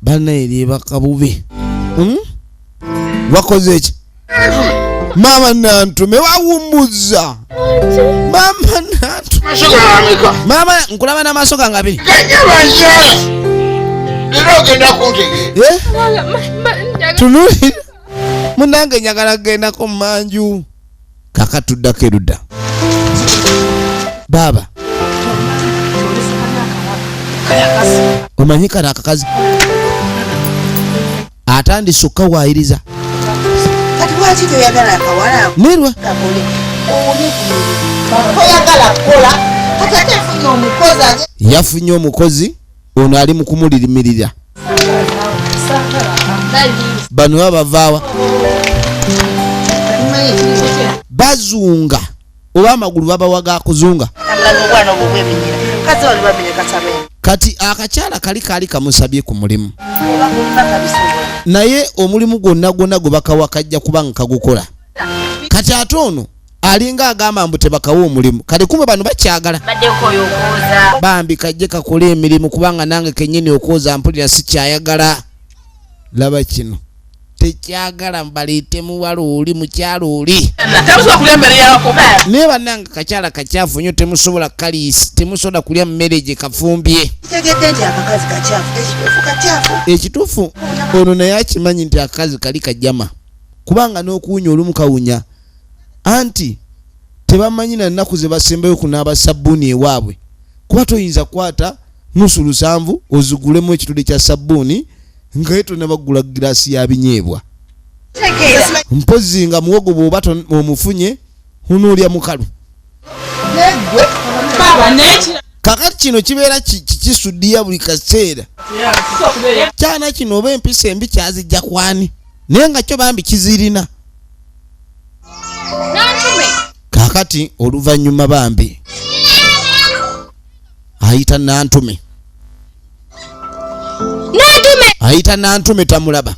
banaerieba kabubi wakoze eki mama nantume wawumbuza mama nantume mama nkulaba n'amaaso gange abiri tunulira munange njagala kgendako mumanju kaka tuddako erudda baba omanyi kano akakazi atandise okkawaayiriza kati lwaki toyagala akawala nerwa toyagala kukola kati ate afunye omukozi yafunye omukozi ono ali mu kumulirimirira bano babavaawa bazunga oba amagulu babawaga kuzunga kati akakyala kali kamusabye ku mulimu naye omulimu gwonna gwe bakawa kajja kuba nga kagukola kati ate ono alinga agamba mbu tebakawa omulimu kale kumbe bano bakyagala bambi kajje kakole emirimu kubanga nange kennyini okwoza mpulira sikyayagala laba kino tekyagala mbaleete muwalo oli mukyalo oli naye bannange kakyala kakyafu nnyo temusobola kaliisi temusobola kulya mmere gye kafumbye ekituufu ono naye akimanyi nti akazi kali kajama kubanga n'okuwunya olumu kawunya anti tebamanyi na nnaku ze basembayo kunaaba sabbuuni ewaabwe kuba toyinza kukwata nusu 7 ozigulemu ekituli kya sabbuuni nga etona bagula girasi ya binyeebwa mpozi nga muwogo bw'oba omufunye hunuulya mukalu kakati kino kibeera kikisuddiya buli kaseera kyana kino oba empisa embi kyazijja kwani naye nga kyo bambi kizirina kakati oluvannyuma bambi ayita nantume ayita nantume tamulaba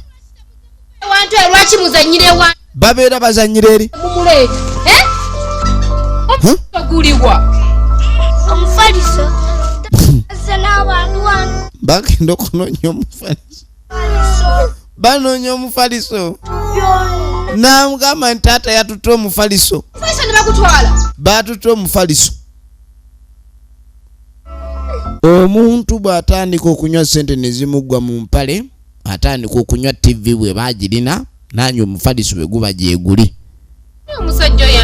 wantu lwaki muzanyire wa babeera bazanyira eri mumuleete bagulibwa omufaliso azza n'abantu wano bagenda okunoonya omufaliso banoonya omufaliso namugamba nti taata yatutte omufaliso ne bagutwala batutte omufaliso omuntu bw'atandika okunywa sente ne zimuggwa mu mpale atandika okunywa TV bwe bagirina nanywa omufaliso bwe guba gyeguli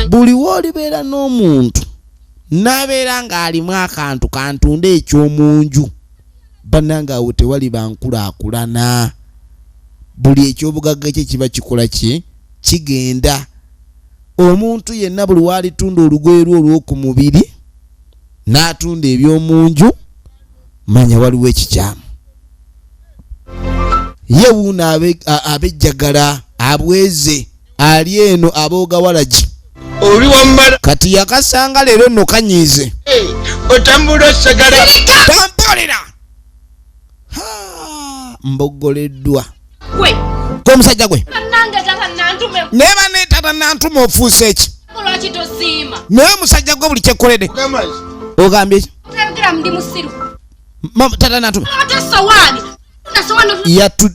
buli woolibeera n'omuntu nabeera ng'alimu akantu kantunda ekyomunju bannange awo tewali bankulaakulana buli ekyobugagga kye kiba kikola kigenda omuntu yenna buli waalitunda olugoye lwe olw'oku mubiri n'atunda eby'omunju manya waliwo ekikyamu ye wuuno abejjagala abweze ali eno abooga walagi oli wammala kati yakasanga leero nno kanyiize otambula osagala tampolira mbogoleddwa k'omusajja gwe naye bane tata nantuma ofuuse eki naye omusajja gwe buli kyekkoledde ogambye eki tata nantuma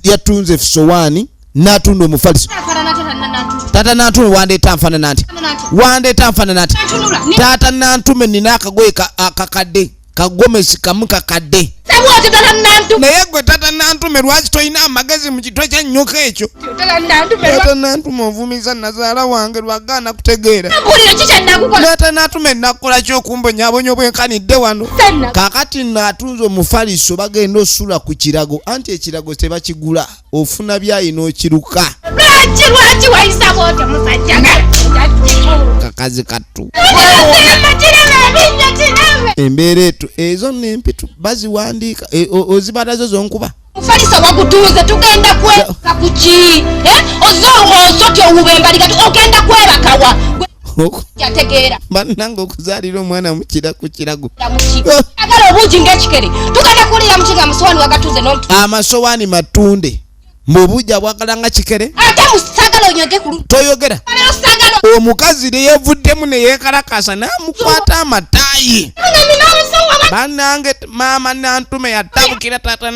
yatunze sowaani n'atunda omufaliso tata nantume wandeeta nfaanana nti wandeeta nfaanana nti tata nantume nina akagoye akakadde kagomesi kamu kakadde naye gwe tata nantume lwaki tolina amagezi mu kitwe kya nyoka ekyo tata nantume ovumiza nazaala wange lwagaana kutegeera tata nantume nakukola kyokumbonyaabonya obwenkanidde wano kakati naatunze omufaliso bagenda osula ku kirago anti ekirago tebakigula ofuna byayi n'okiruka lwaki wayisa bwotyo musajja kakazi kattu embeera eto ezo nempitu baziwandiika ozibalazo zonkuba mufaliso bagutuuze tugenda kwebaka kuki ozosotya owubembaligati ogenda kwebakawa yategeera bannange okuzaalira omwana ku kirago agala obungi ng'ekikere tugenda kulya Olira mchinga musowani wakatuze no. Amasowani matunde. Mubuja bwakalanga kikere. Ate musagala onyoge ku. Toyogera. Lero sagala. Omukazi ne yevuddemu ne yekalakasa namukwata amatayi. Banange mama nantume yatabukira tata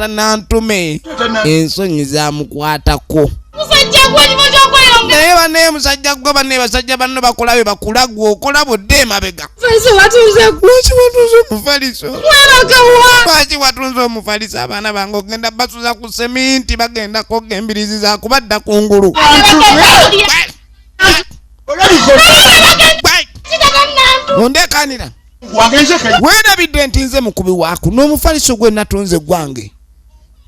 nantume. Ensonyi zamukwatako. Musajja gwe nimojo kwelonga. Naye bane musajja gwe bane basajja banno bakulabe bakulagwo okola bodde mabega. Faliso watunze Lwaki watunze omufaliso? mwebakawa. Lwaki watunze omufaliso abaana bange ogenda basuza ku seminti bagenda koga embirizi zakubadda ku ngulu. Ondekanira. Weerabidde nti nze mukubi waaku n'omufaliso gwe natunze gwange.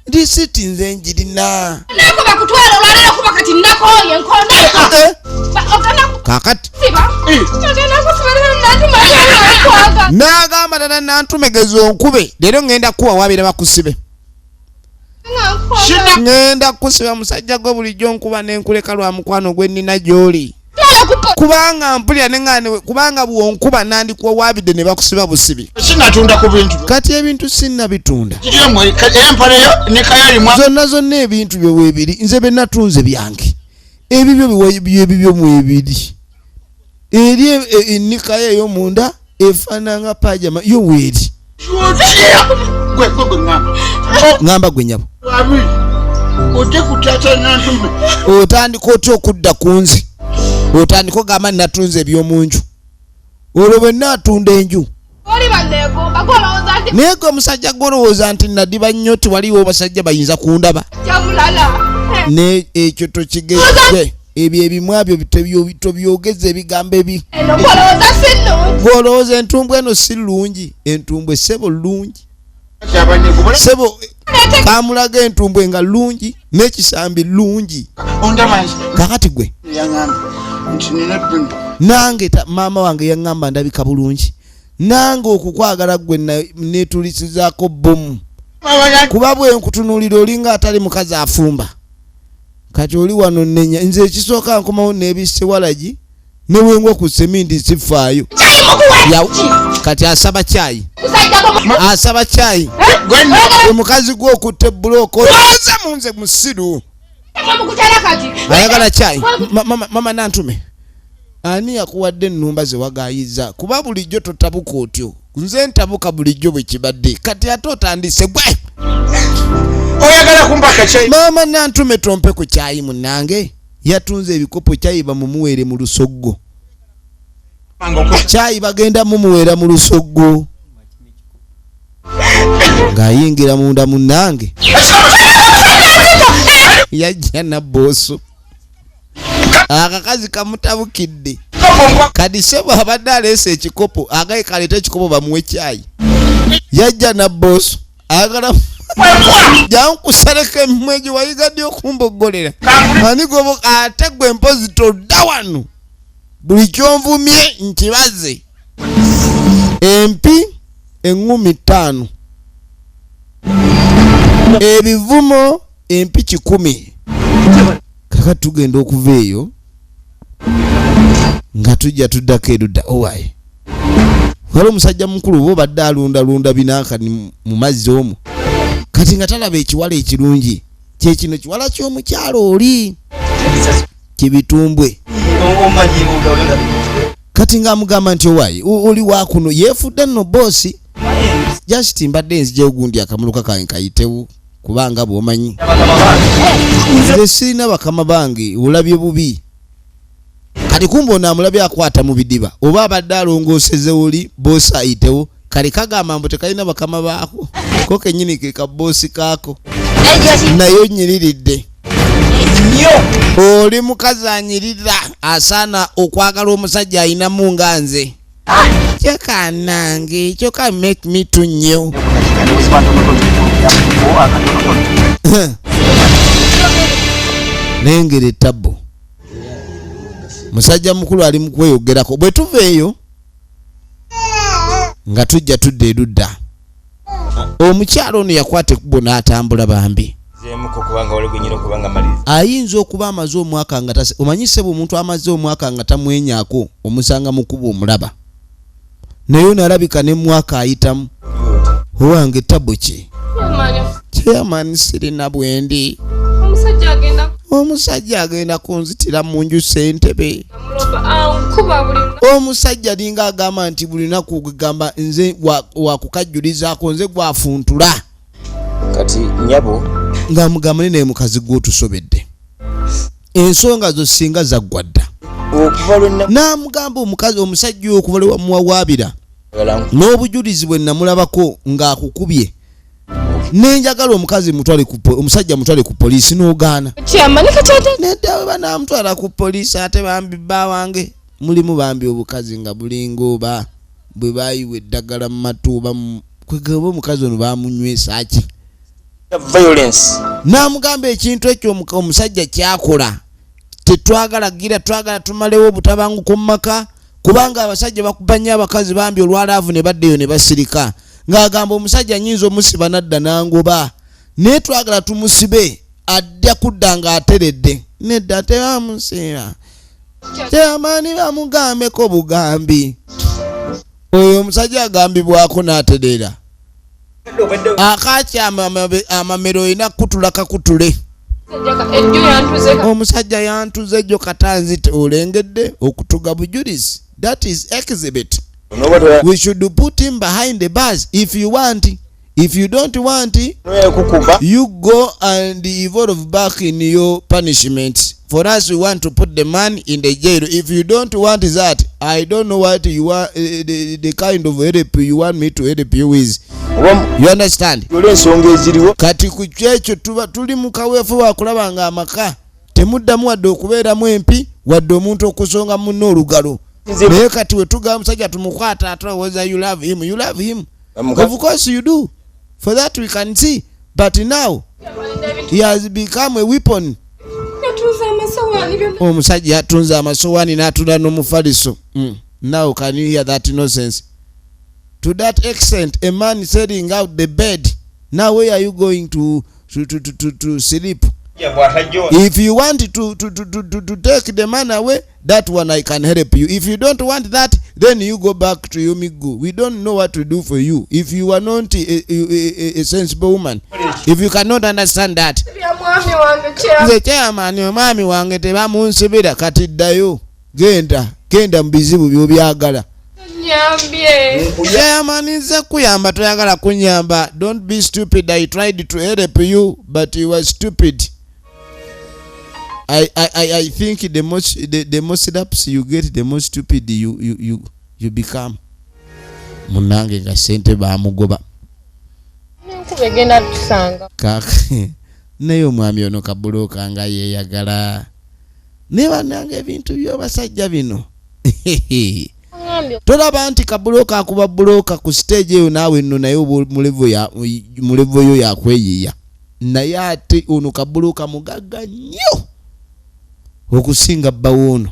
Disiti nze njirina. Nako bakutwala olwalero kuba kati nakoye nkono. Kakati. Siba. N'agamba ddala nantumegeza onkube leero ngenda kuwa wabira bakusibe. Ngenda kusiba musajja gwe bulijjo nkuba n'enkuleka lwa mukwano gwe nnina gy'oli. Kubanga mpulira nengane kubanga bwonkuba nandikuwa wabidde ne bakusiba busibi. Sinatunda ku bintu. Kati ebintu sinna bitunda. Kiremwe empaleyo ne kayali mwa. Zonna ebintu byo webiri nze be natunze byange. Ebibyo mwebiri. Eri enikaye yo munda efananga pajama yo weri. Gwe ngamba. Ngamba gwe nyabo. Abi. Ote kutata nantume. Otandika otya okudda kunzi. Otandika ogamba natunze ebyomunju. Olwo bwe natunda enju. Oli bandego bakolowooza ati. Naye gwe omusajja gwolowooza nti nadiba nnyo ti waliwo basajja bayinza kundaba. Jamulala. Ne ekyo tokigezze. Ebyo ebimwa byo tobyogeze ebigambo ebi. Eno kolowooza sinno. Gwolowooza entumbwe eno si lungi. Entumbwe sebo lungi. Sebo kamulaga entumbwe nga lungi n'ekisambi lungi. Ondamanzi. Kakati gwe. Yangamba. Ntinine pinto. Nange maama wange yaŋŋamba ndabika bulungi. Nange okukwagala gwe neetulisizaako bomu. Kuba bwe nkutunuulira olinga atali mukazi afumba. Kati oli wano nnenya nze ekisooka nkomawo n'ebisse walagi ne wengwa ku seminti sifaayo. Kati asaba caayi. Asaba caayi. Omukazi gwe okutte bulooka oyoza mu nze musiru. Ayagala caayi. Mama nantume. Ani yakuwadde ennumba ze wagayiza kuba bulijjo totabuka otyo. Nze ntabuka bulijjo bwe kibadde. Kati ate otandise gwe. Oyagala kumbaka caayi. Mama nantume tompe ku caayi munnange. Yatunze ebikopo caayi bamumuweere mu lusoggo. Caayi bagenda mumuweera mu lusoggo. Ng'ayingira munda munnange. Yajja na booso. Akakazi kamutabukidde. Kadi sebo abadde aleese ekikopo agaye kaleeta ekikopo bamuwe caayi. Yajja na booso. Agala jankusaleka emimwejo wayigadde okumboggolera. Ani gobo ate gwe mpozi todda wano. Buli kyonvumye nkibaze. Empi 5,000. Ebivumo empi 10. Kaka tugenda okuva eyo nga tujja tuddako erudda owaye. Waliwo omusajja mukulu bo badde alunda binaaka mu mazzi omwo. Kati nga talaba ekiwala ekirungi. Kye kino kiwala ky'omukyalo oli. Kibitumbwe. Kati nga amugamba nti owaye oli wakuno yeefudde nno boosi. Just mbadde nzija ogundi akamuluka kange kayitewo kubanga bw'omanyi. Nze sirina bakama bange olabye bubi. Kati kumbe onaamulabye akwata mu bidiba oba abadde alongooseze oli boosi ayitewo kale kagamba mbu tekalina bakama baako ko kennyini ke kaboosi kaako naye onyiriridde oli mukazi anyirira asaana okwagala omusajja ayinamu nga nze. Kyekanange kyoka make me too new. Nengere tabo. Musajja mukulu ali mu kweyogerako bwe tuveeyo nga tujja tudde erudda. Omukyalo ono yakwata ekkubo n'atambula bambi. Ayinza okuba amaze omwaka nga omanyise bwe omuntu amaze omwaka nga tamwenyaako omusanga mu kkubo omulaba. Naye nalabika ne mwaka ayitamu. owange tabuki chairman sirina bwendi omusajja agenda kunzitira mu nju sentebe omusajja linga agamba nti buli naku kugamba nze wakukajjulizaako nze gwafuntula kati nyabo nga mugamba ne mukazi gwotusobedde ensonga zo singa zaggwa dda n'amugamba omukazi omusajja okuva lwe wamuwawaabira n'obujulizi bwe namulabako ng'akukubye nenjagala omusajja mutwale ku poliisi n'ogaana nedda we banamutwala ku poliisi ate bambi bba wange mulimu bambi obukazi nga bulinga oba bwe bayiwa eddagala mu matuuba kwegaba omukazi ono bamunywesa ki n'amugamba ekintu ekyo omusajja kyakola twagala tumalewo obutabanguko mu maka kubanga abasajja bakubanya abakazi bambi olwalaavu ne baddeyo ne basirika ng'agamba omusajja nyinza omusiba nadda nangoba naye twagala tumusibe adda kudda ng'ateredde nedda tebamusiba kyamaani bamugambeko bugambi oyo omusajja agambibwako n'aterera akaki amamero olina kutula kakutule omusajja yantuze jjo katanzite olengedde okutuga bujulizi. That is exhibit. We should put him behind the bars if you want. If you don't want, you go and evolve back in your punishment. For us, we want to put the man in the jail. If you don't want that, I don't know what you want, the kind of help you want me to help you with. You understand? Kati ku kyekyo tuli mu kaweefo wa kulaba nga amaka temuddamu wadde okubeeramu empi wadde omuntu okusonga munno olugalo. Naye kati we tugamba musajja tumukwata atowooza you love him. You love him. Of course you do. For that we can see. But now he has become a weapon. Omusajja yatunze amasowaani n'atunda n'omufaliso. Now can you hear that nonsense? To that extent, a man setting out the bed. Now where are you going to sleep? If you want to take the man away, that one I can help you. If you don't want that, then you go back to Yomigo. We don't know what to do for you. If you are not a sensible woman, if you cannot understand that, the chairman, your mommy wange tebamunsibira kati ddayo genda mu bizibu by'obyagala. Chairman nze kuyamba toyagala kunyamba. Don't be stupid. I tried to help you, but you were stupid. I think the more sit-ups you get, the more stupid you become. Munange nga sente bamugoba. Naye omwami ono kabulooka nga yeeyagala. Ne bannange ebintu by'obasajja bino. Tolaba nti kabulooka akuba bulooka ku stage eyo naawe nno naye mulevo yo yakweyiya. Naye ate ono kabulooka mugagga nnyo okusinga bbawo ono.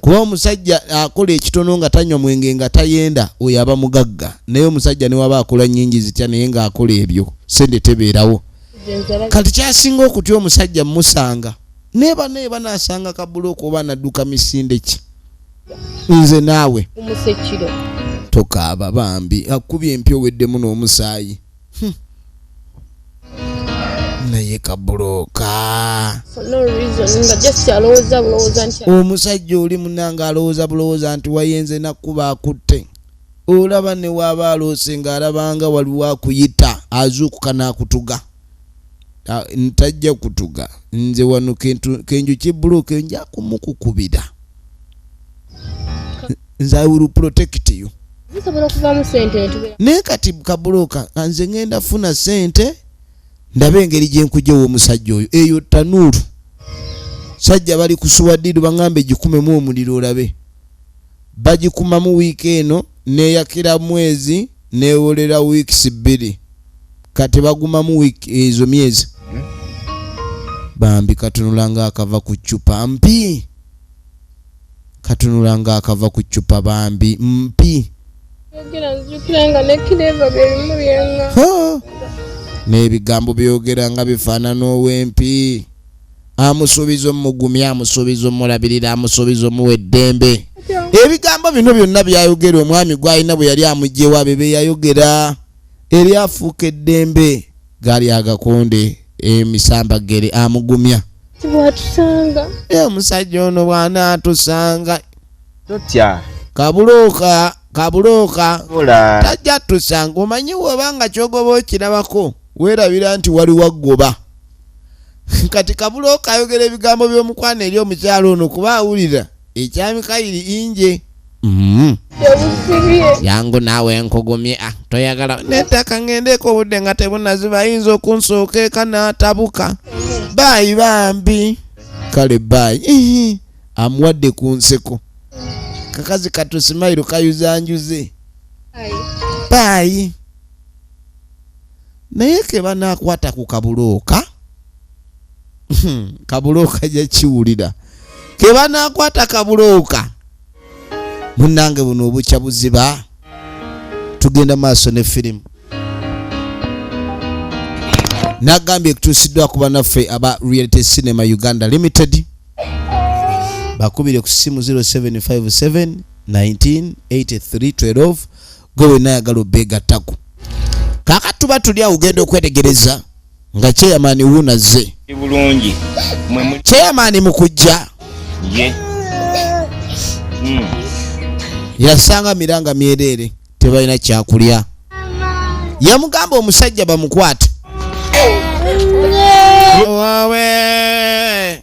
Kuba omusajja akola ekitono nga tanywa mwenge nga tayenda oyo aba mugagga. Naye omusajja ne waba akola nnyingi zitya naye ng'akola ebyo sente tebeerawo. Kati kyasinga okutya omusajja musanga neeba n'asanga kabulooka oba nadduka misinde ki. Nze naawe tokaaba bambi akubye empya oweddemu n'omusaayi. Naye kabulooka omusajja oli munanga alowooza bulowooza nti wayenze nakkuba akutte. Olaba ne waaba aloose ng'alabanga waliwo akuyita azuukuka n'akutuga. Ntajja kutuga nze wano kenjuki bulooka nja kumukukubira. Nze I will protect you. Naye kati kabulooka nze ngenda funa sente ndabe engeri gye nkugyewo omusajja oyo. Eyo tanuuru sajja bali kusuwaddiru baŋŋambe gikumemu omuliro olabe. Bagikumamu wiiki eno neeyakira mwezi neewolera wiikisi 2. Kati bagumamu wiiki ezo myezi. Bambi katunulanga akava ku ccupa mpi. Katunulanga akava ku ccupa bambi mpi. N'ebigambo byogera nga bifaanana ow'empi. Amusuubiza omugumya, amusuubiza omulabirira, amusuubiza omuwa eddembe. Ebigambo bino byonna byayogera omwami gw'alina bwe yali amugyewo abe be yayogera. eri afuuka eddembe gaali agakonde emisambagere amugumya bwatusanga omusajja ono bw'anaatusanga totya kabulooka tajja tusanga. Omanyi bw'obanga kyogoba okirabako weerabira nti wali waggoba. Kati kabulooka ayogera ebigambo by'omukwano eri omukyalo ono kuba awulira ekyamikayiri inje. Yangu naawe enkogomye toyagala nettaka ngendeko obudde nga tebunaziba ayinza okunsooka eka n'atabuka. Bayi bambi kale bayi amuwadde ku nseko kakazi katusimayiro kayuzanjuze bayi naye ke banaakwata ku kabulooka kabulooka jakiwulira ke banaakwata kabulooka munnange buno obukya buziba. Tugenda maaso ne firimu. Nagambye ekutuusiddwa ku bannaffe aba Reality Cinema Uganda Limited. Bakubire ku simu 0757 198312 gwe nayagala obeegattako. Kaakati tuba tuli awo ugenda okwetegereza nga chairman wuunaze. Bulungi. Chairman mu kujja. Ye. Yasanga miranga myereere tebalina kyakulya. Yamugamba omusajja bamukwate. Wawe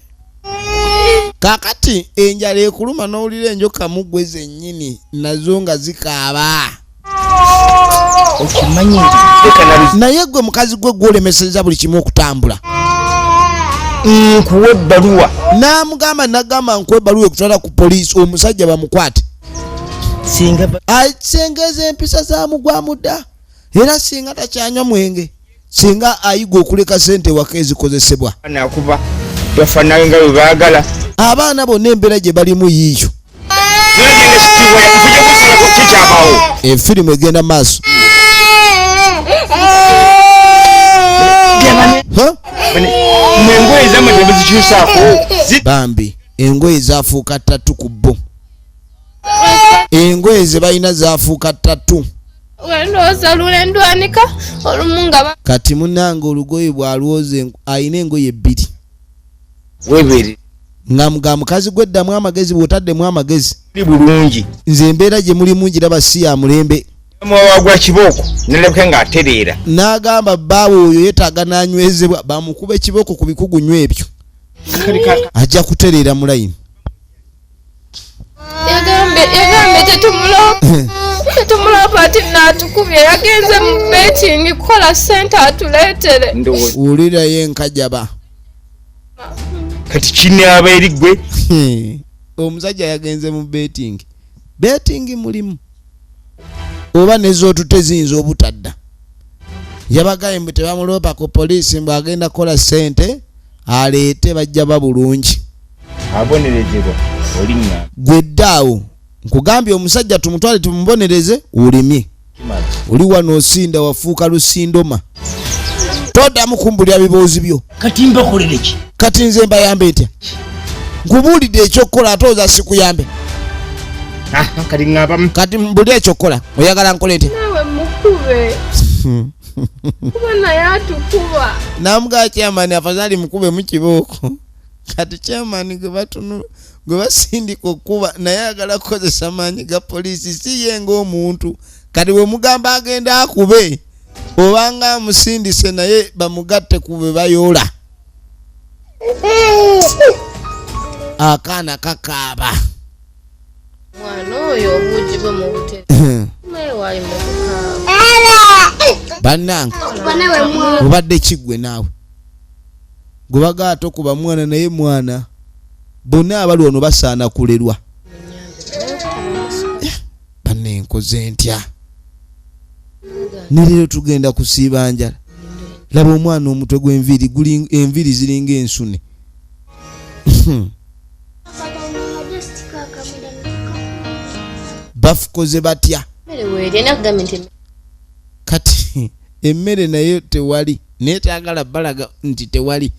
kakati enjala ekuluma n'owulira enjoka muggwe zennyini nazo nga zikaaba. Okimanyi naye gwe mukazi gwe gwolemeseza buli kimu okutambula. Nkuwa ebbaluwa. N'amugamba nagamba nkuwa ebbaluwa ekutwala ku poliisi omusajja bamukwate. Sengeza empisa za mugwamu dda era singa takyanywa mwenge singa ayiga okuleka sente waka ezikozesebwa. Nakuba tofanayo nga bwe baagala. Abaana bonna embeera gye balimu yiiyo. Efirimu egenda maaso. Bambi engoye zaafuuka 3 ku bo. Engoye ze balina zaafuuka 3. Wendooza lulendwanika olumunga kati munnange olugoye bw'alwoza ayina engoye 2. Webere nga mukazi gwe ddamu amagezi bw'otaddemu amagezi bulungi. Nze embeera gye mulimu ngiraba si ya mulembe. Wagwa kibooko nalabika ng'atereera. N'agamba bbaawe oyo yeetaaga n'anywezebwa bamukuba ekibooko ku bikugunyu ebyo. Ajja kutereera mu layini. Yagambe tetumuloopa ati n'atukubye yagenze mu betting kukola ssente atuleetere. Wulira ye nkajaba. Kati kinaaba eri gwe. Omusajja yagenze mu betting. Betting mulimu. Oba nezootu teziyinza obutadda. Yabagaye mbu tebamuloopa ku poliisi mbu agenda kukola ssente aleete bajja babulungi. Abonerezebwa olinnya. Gweddaawo nkugambye omusajja tumutwale tumubonereze olimye. Oli wano osinda wafuuka lusindoma. Toddamu kumbulya biboozi byo. Kati mbakolere ki? Kati nze mbayambe ntya? Nkubuulidde ekyokukola ate oza sikuyambe. Kati ng'abamu. Kati mbuli ekyokukola oyagala nkole ntya? Nawe mukube. Kuba naye atukuba. Namugaa chairman afadhali mukube mu kibooko. Kati chairman gwe basindika okuba naye agala kukozesa maanyi ga poliisi si ye ng'omuntu. Kati we mugamba agenda akube obanga amusindise naye bamugatte ku be bayoola. Akaana kakaaba. Mwana oyo obuugi bwe mu butere. Naye wali mu kukaaba. Bannange obadde kiggwe naawe gwe bagaata okuba mwana naye mwana bonna abali wano basaana kulerwa. Banne nkoze ntya ne leero tugenda kusiiba njala. Laba omwana omutwe gw'enviiri enviiri ziringa ensune. Bafukoze batya? Kati emmere naye tewali neetaagala balaga nti tewali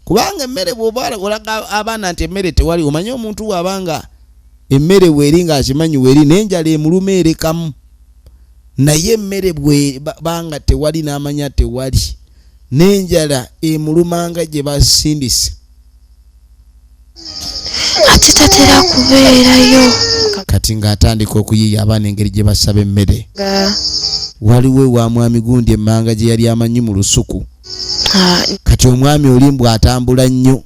kubanga emmere bw'oba olaga abaana nti emmere tewali omanyi omuntu bw'abanga emmere weeri ng'akimanyi weeri n'enjala emuluma erekamu naye emmere bwe banga tewali n'amanya tewali n'enjala emulumanga gye basindise ate tatera kubeerayo kati ng'atandika okuyiiya abaana engeri gye basaba emmere. Waliwo ewa mwami gundi emmanga gye yali amanyi mu lusuku. Kati omwami oli bw'atambula nnyo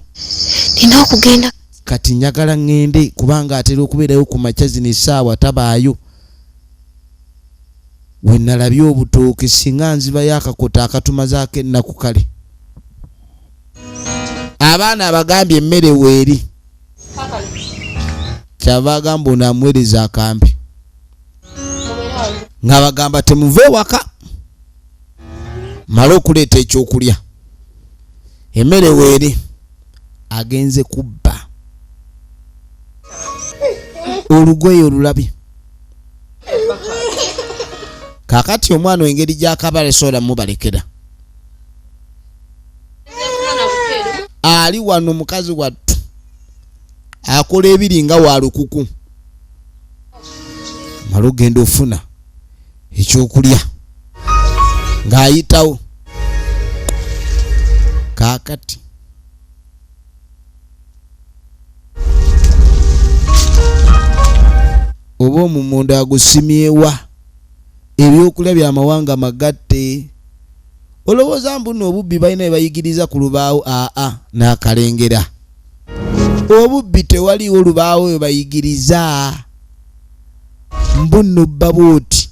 nina okugenda kati njagala ngende kubanga atera okubeerayo ku makya zino essaawa tabaayo. We nalabye obutooke singa nzibayo akakota akatumazaako ennaku kale. Abaana abagambye emmere weeri kyava agamba ono amuweereza akambe nga bagamba temuve waka mala okuleeta ekyokulya. Emmere weeri agenze kubba olugoye olulabye. Kakati omwana engeri gy'akabale soda mubalekera. Ali wano mukazi wattu akola ebiri nga wa lukuku mala ogenda ofuna ekyokulya ng'ayitawo. Kakati oba omumunda agusimyewa ebyokulya by'amawanga magatte. Olowooza mbuno obubbi balina bye bayigiriza ku lubaawo? N'akalengera obubbi tewaliwo lubaawo bwe bayigiriza. Mbuno bba bwoti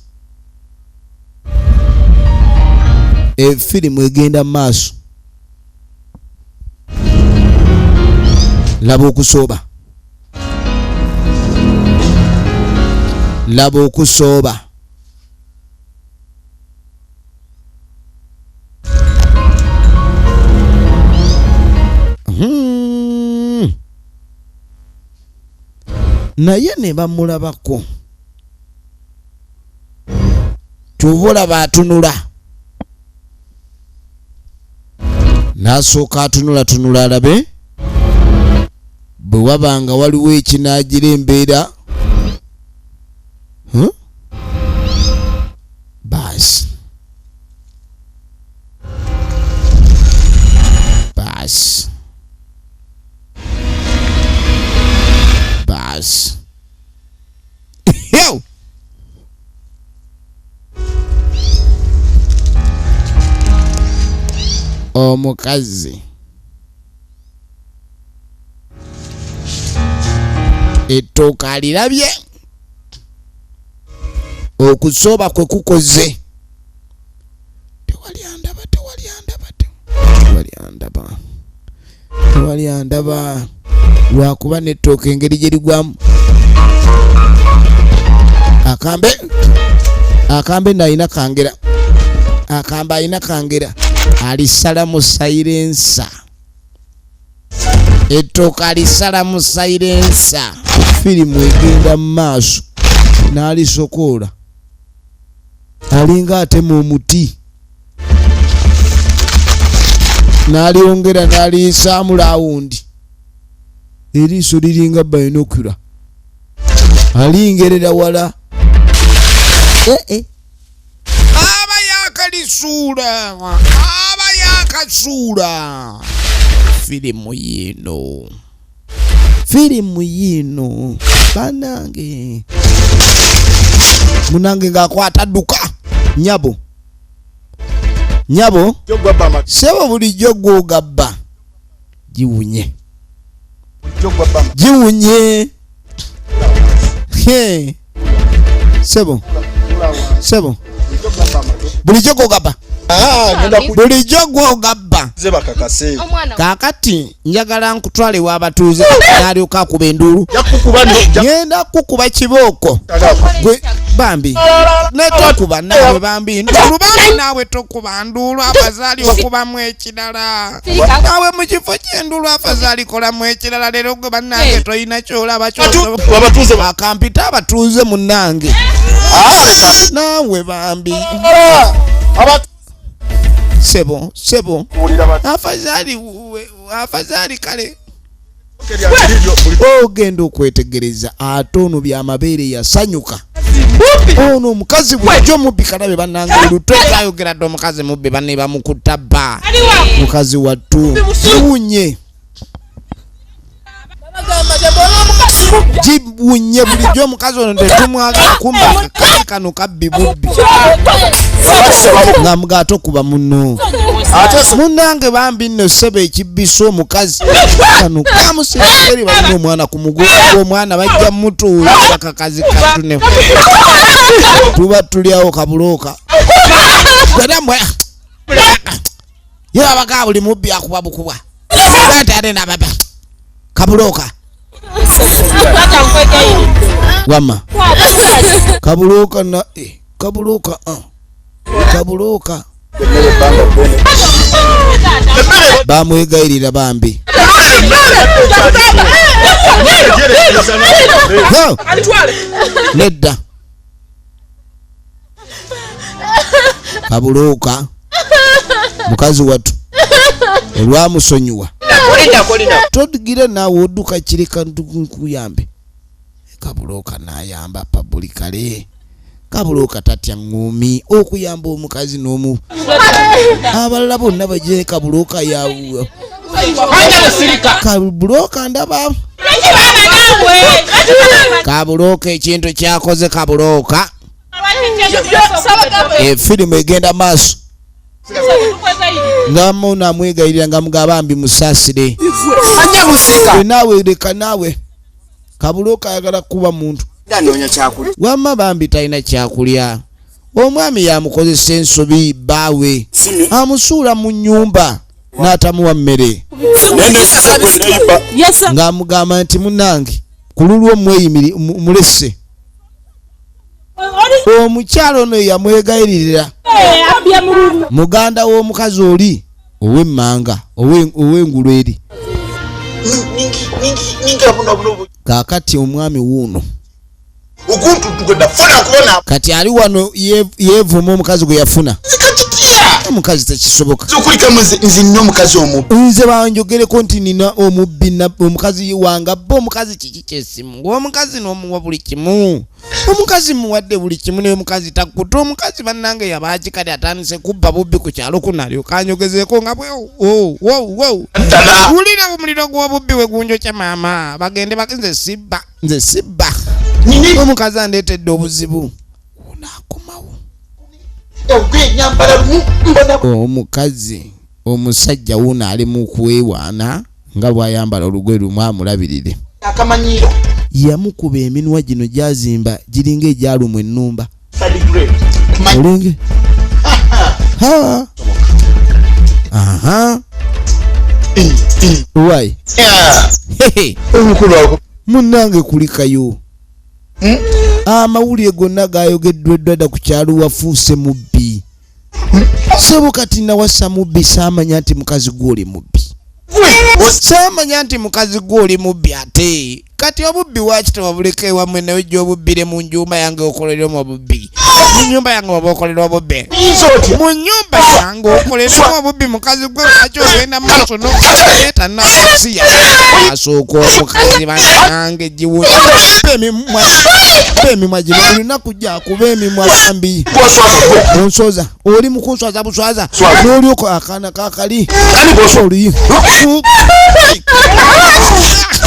efirimu egenda mu maaso. Laba okusooba, laba okusooba. Naye ne bamulabako kyova olaba atunula n'asooka atunula alabe bwe wabanga waliwo ekinaagira embeera baasi omukazi ettooka alirabye okusooba kwe kukoze. Tewali andaba lwakuba n'ettooka engeri gye ligwamu. Akambe n'alina kangera, akambe alina kangera alisala mu silensa. Ettooka alisala mu silensa. Firimu egenda mu maaso n'alisokoola alinga atema omuti n'alyongera n'aliyisaamu laawundi. Eriiso liringa binocular alingerera wala. Aba yakasuula firimu yino banange munange ng'akwata dduka nyabo sebo bulijjo gw'ogabba giwunye sebo bulijjo gw'ogabba Kakati njagala nkutwale w'abatuuze n'alyoka akuba enduulu. Ngenda kukuba kibooko gwe bambi netokuba naawe bambi nduulu bambi naawe tokuba nduulu afazaali okubamu ekirala naawe mu kifo ky'enduulu afazaali kolamu ekirala. Leero gwe bannange toyina kyolaba ky'osobola akampita abatuuze munnange naawe bambi. Sebo afazali kale ogenda okwetegereza ate ono byamabeere yasanyuka ono omukazi bw'ajja omubbi kalabe bannanga olutwe ayogera dde omukazi mubbi banne bamukutta bba mukazi wattu kiwunye jibunye bulijjo omukazi ono tetumwagala kumba akakali kano kabbi bubbi nga mugato kuba muno munnange bambi nno ssebe ekibbiso omukazi kano kamuseeri balina omwana ku mugongo omwana bajja mutuula kakazi katune tuba tulyawo kabulooka gweramwe yabaka buli mubbi akuba bukubwa ate ate nababa kabulooka wama kabulooka na kabulooka kabulooka bamwegayirira bambi nedda kabulooka mukazi wattu olwamusonyiwa todugire naawe odduka kirika nkuyambe kabulooka n'ayamba pabulikale kabulooka tatya ngumi okuyamba omukazi n'omu abalala bonna bajje kabulooka yawe kabulooka ndaba kabulooka ekintu kyakoze kabulooka efirimu egenda maaso ngamu namwegayirira nga mugabambi musaasire naawe leka naawe kabulooka ayagala kuba muntu wamma bambi talina kyakulya omwami yamukozesa ensobi bbaawe amusuula mu nnyumba n'atamuwa mmere ng'amugamba nti munnange ku lulwo mulese omukyalo ono yamwegayiririra muganda w'omukazi oli ow'emmanga ow'engulu eri kaakati omwami wuuno kati ali wano yeevuma omukazi gwe yafuna omukazi tekisoboka nze banjogereko nti nina omubbi omukazi wange bba omukazi kiki kyesimu ng'omukazi n'omuwa buli kimu omukazi muwadde buli kimu naye omukazi takutta omukazi bannange yabaaki kale atandise kubba bubbi ku kyalo kuno alyoka anyogezeeko nga bwe wulira omuliro gw'obubbi we gunjokya maama bagende nze sibba omukazi andeetedde obuzibu onaakomawo omukazi omusajja wuno ali mu kwewaana nga bw'ayambala olugoye lumu amulabirire yamukuba eminwa gino gyazimba giringa egyalumwa ennumba olenge wai munnange kulikayo amawulire gonna gayogeddwa eddwada ku kyalo wafuuse mubbi sebo kati nawasa mubbi saamanya nti mukazi gw'oli mubbi saamanya nti mukazi gw'oli mubbi ate kati obubbi waaki tewabuleka ewamwe nawe gy'obubbire mu nyumba yange okoleremu obubbi mu nyumba yange oba okolera obubbi mu nyumba yange okoleremu obubbi mukazi gwe lwaki ogenda mu maaso n'okuleeta nakusiya asooka omukazi bannange giwunya emimwa gino olunaku gyakuba emimwa bambi onsoza oli mu kunswaza buswaza n'olyoko akaana kakali oli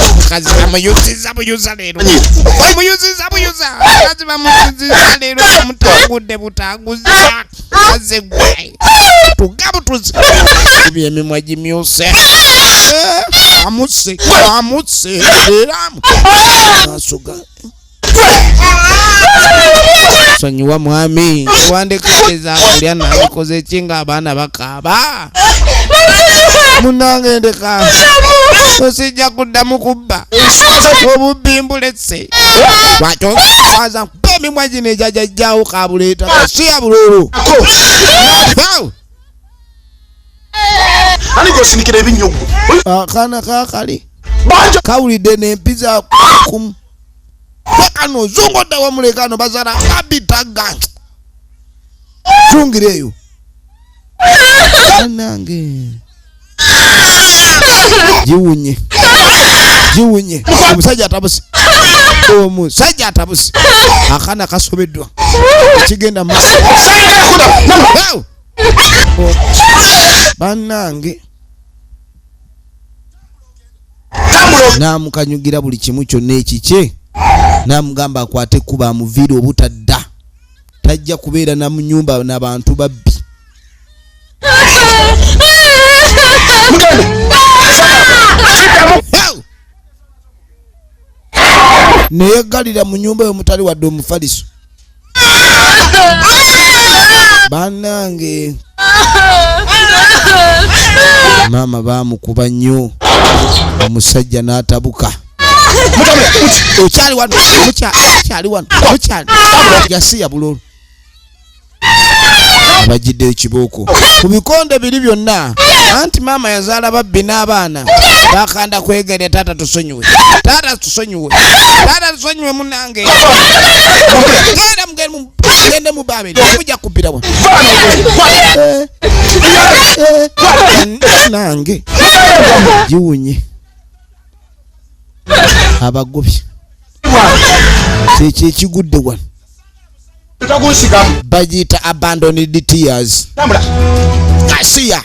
omukazi bamuyuziza leero omukazi bamuyuziza leero bamutangudde butaguza mukazi gwe tugabutuzi emimwa gimyuse amuse era asoga sonyiwa mwami wandekeza kulya nabikoze kinga abaana bakaaba munange ndeka osijja kuddamu kubba obubbi mbuletse lwakyoaza emimwa gino ejajajjawo kabuleeta kasiya bululu akaana kakali kawulidde nempiza kumu kano zongodde wamulekano bazala kabitaga tungireyo anange jiwunye omusajja atabuse omusajja atabuse akana kasobeddwa kigenda bannange namukanyugira buli kimu kyonna ekikye namugamba akwate kuba amuviire obutadda tajja kubeera na mu nyumba n'abantu babbi neyegalira mu nyumba y'omutali wadde omufaliso bannange maama bamukuba nnyo omusajja n'atabuka okyali wano yasiya bulolo abajjidde ekibooko ku bikonde biri byonna anti maama yazaala babbi n'abaana bakanda kwegerya taata tusonyiwe munange gende mubabiri mujja kubbira wano nange giwunye abagobye kyekyo ekigudde wano bagiyita abandoned tears kasiya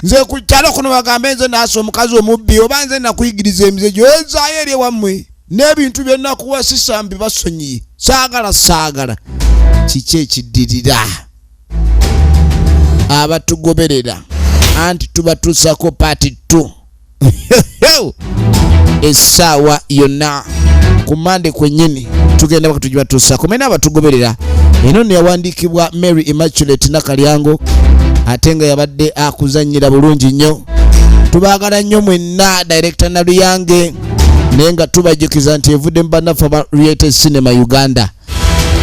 nze ku kyalo kuno bagambe nze naasa omukazi omubbi oba nze nakuyigiriza emize gyozaayo eri ewammwe n'ebintu byennakuwa sisambi basonyiye saagala kiki ekiddirira abatugoberera anti tubatuusako paati 2 essaawa yonna ku Mande kwennyini tugenda bakatugibatuusako mena abatugoberera eno neyawandiikibwa Mary Immaculate Nakalyango ate nga yabadde akuzannyira bulungi nnyo tubaagala nnyo mwenna director Naluyange naye nga tubajjukiza nti evudde mu bannaffe aba Creative Cinema Uganda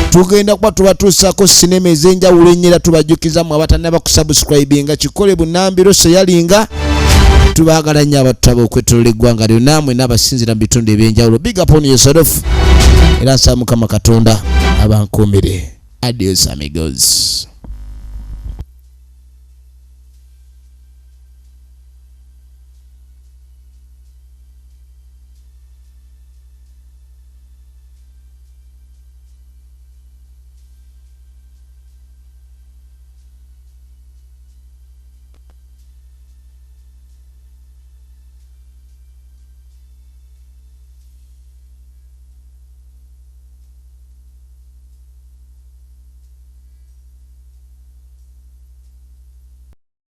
tugenda kuba tubatuusako sinema ez'enjawulo ennyira tubajjukiza mu abatannaba kusubscribinga kikole bunambiro seyalinga tubaagala nnyo abatutaba okwetolola eggwanga lyonna mwe n'abasinzira mu bitundu eby'enjawulo big up on yourself era nsaba Mukama Katonda abankuumire adios amigos.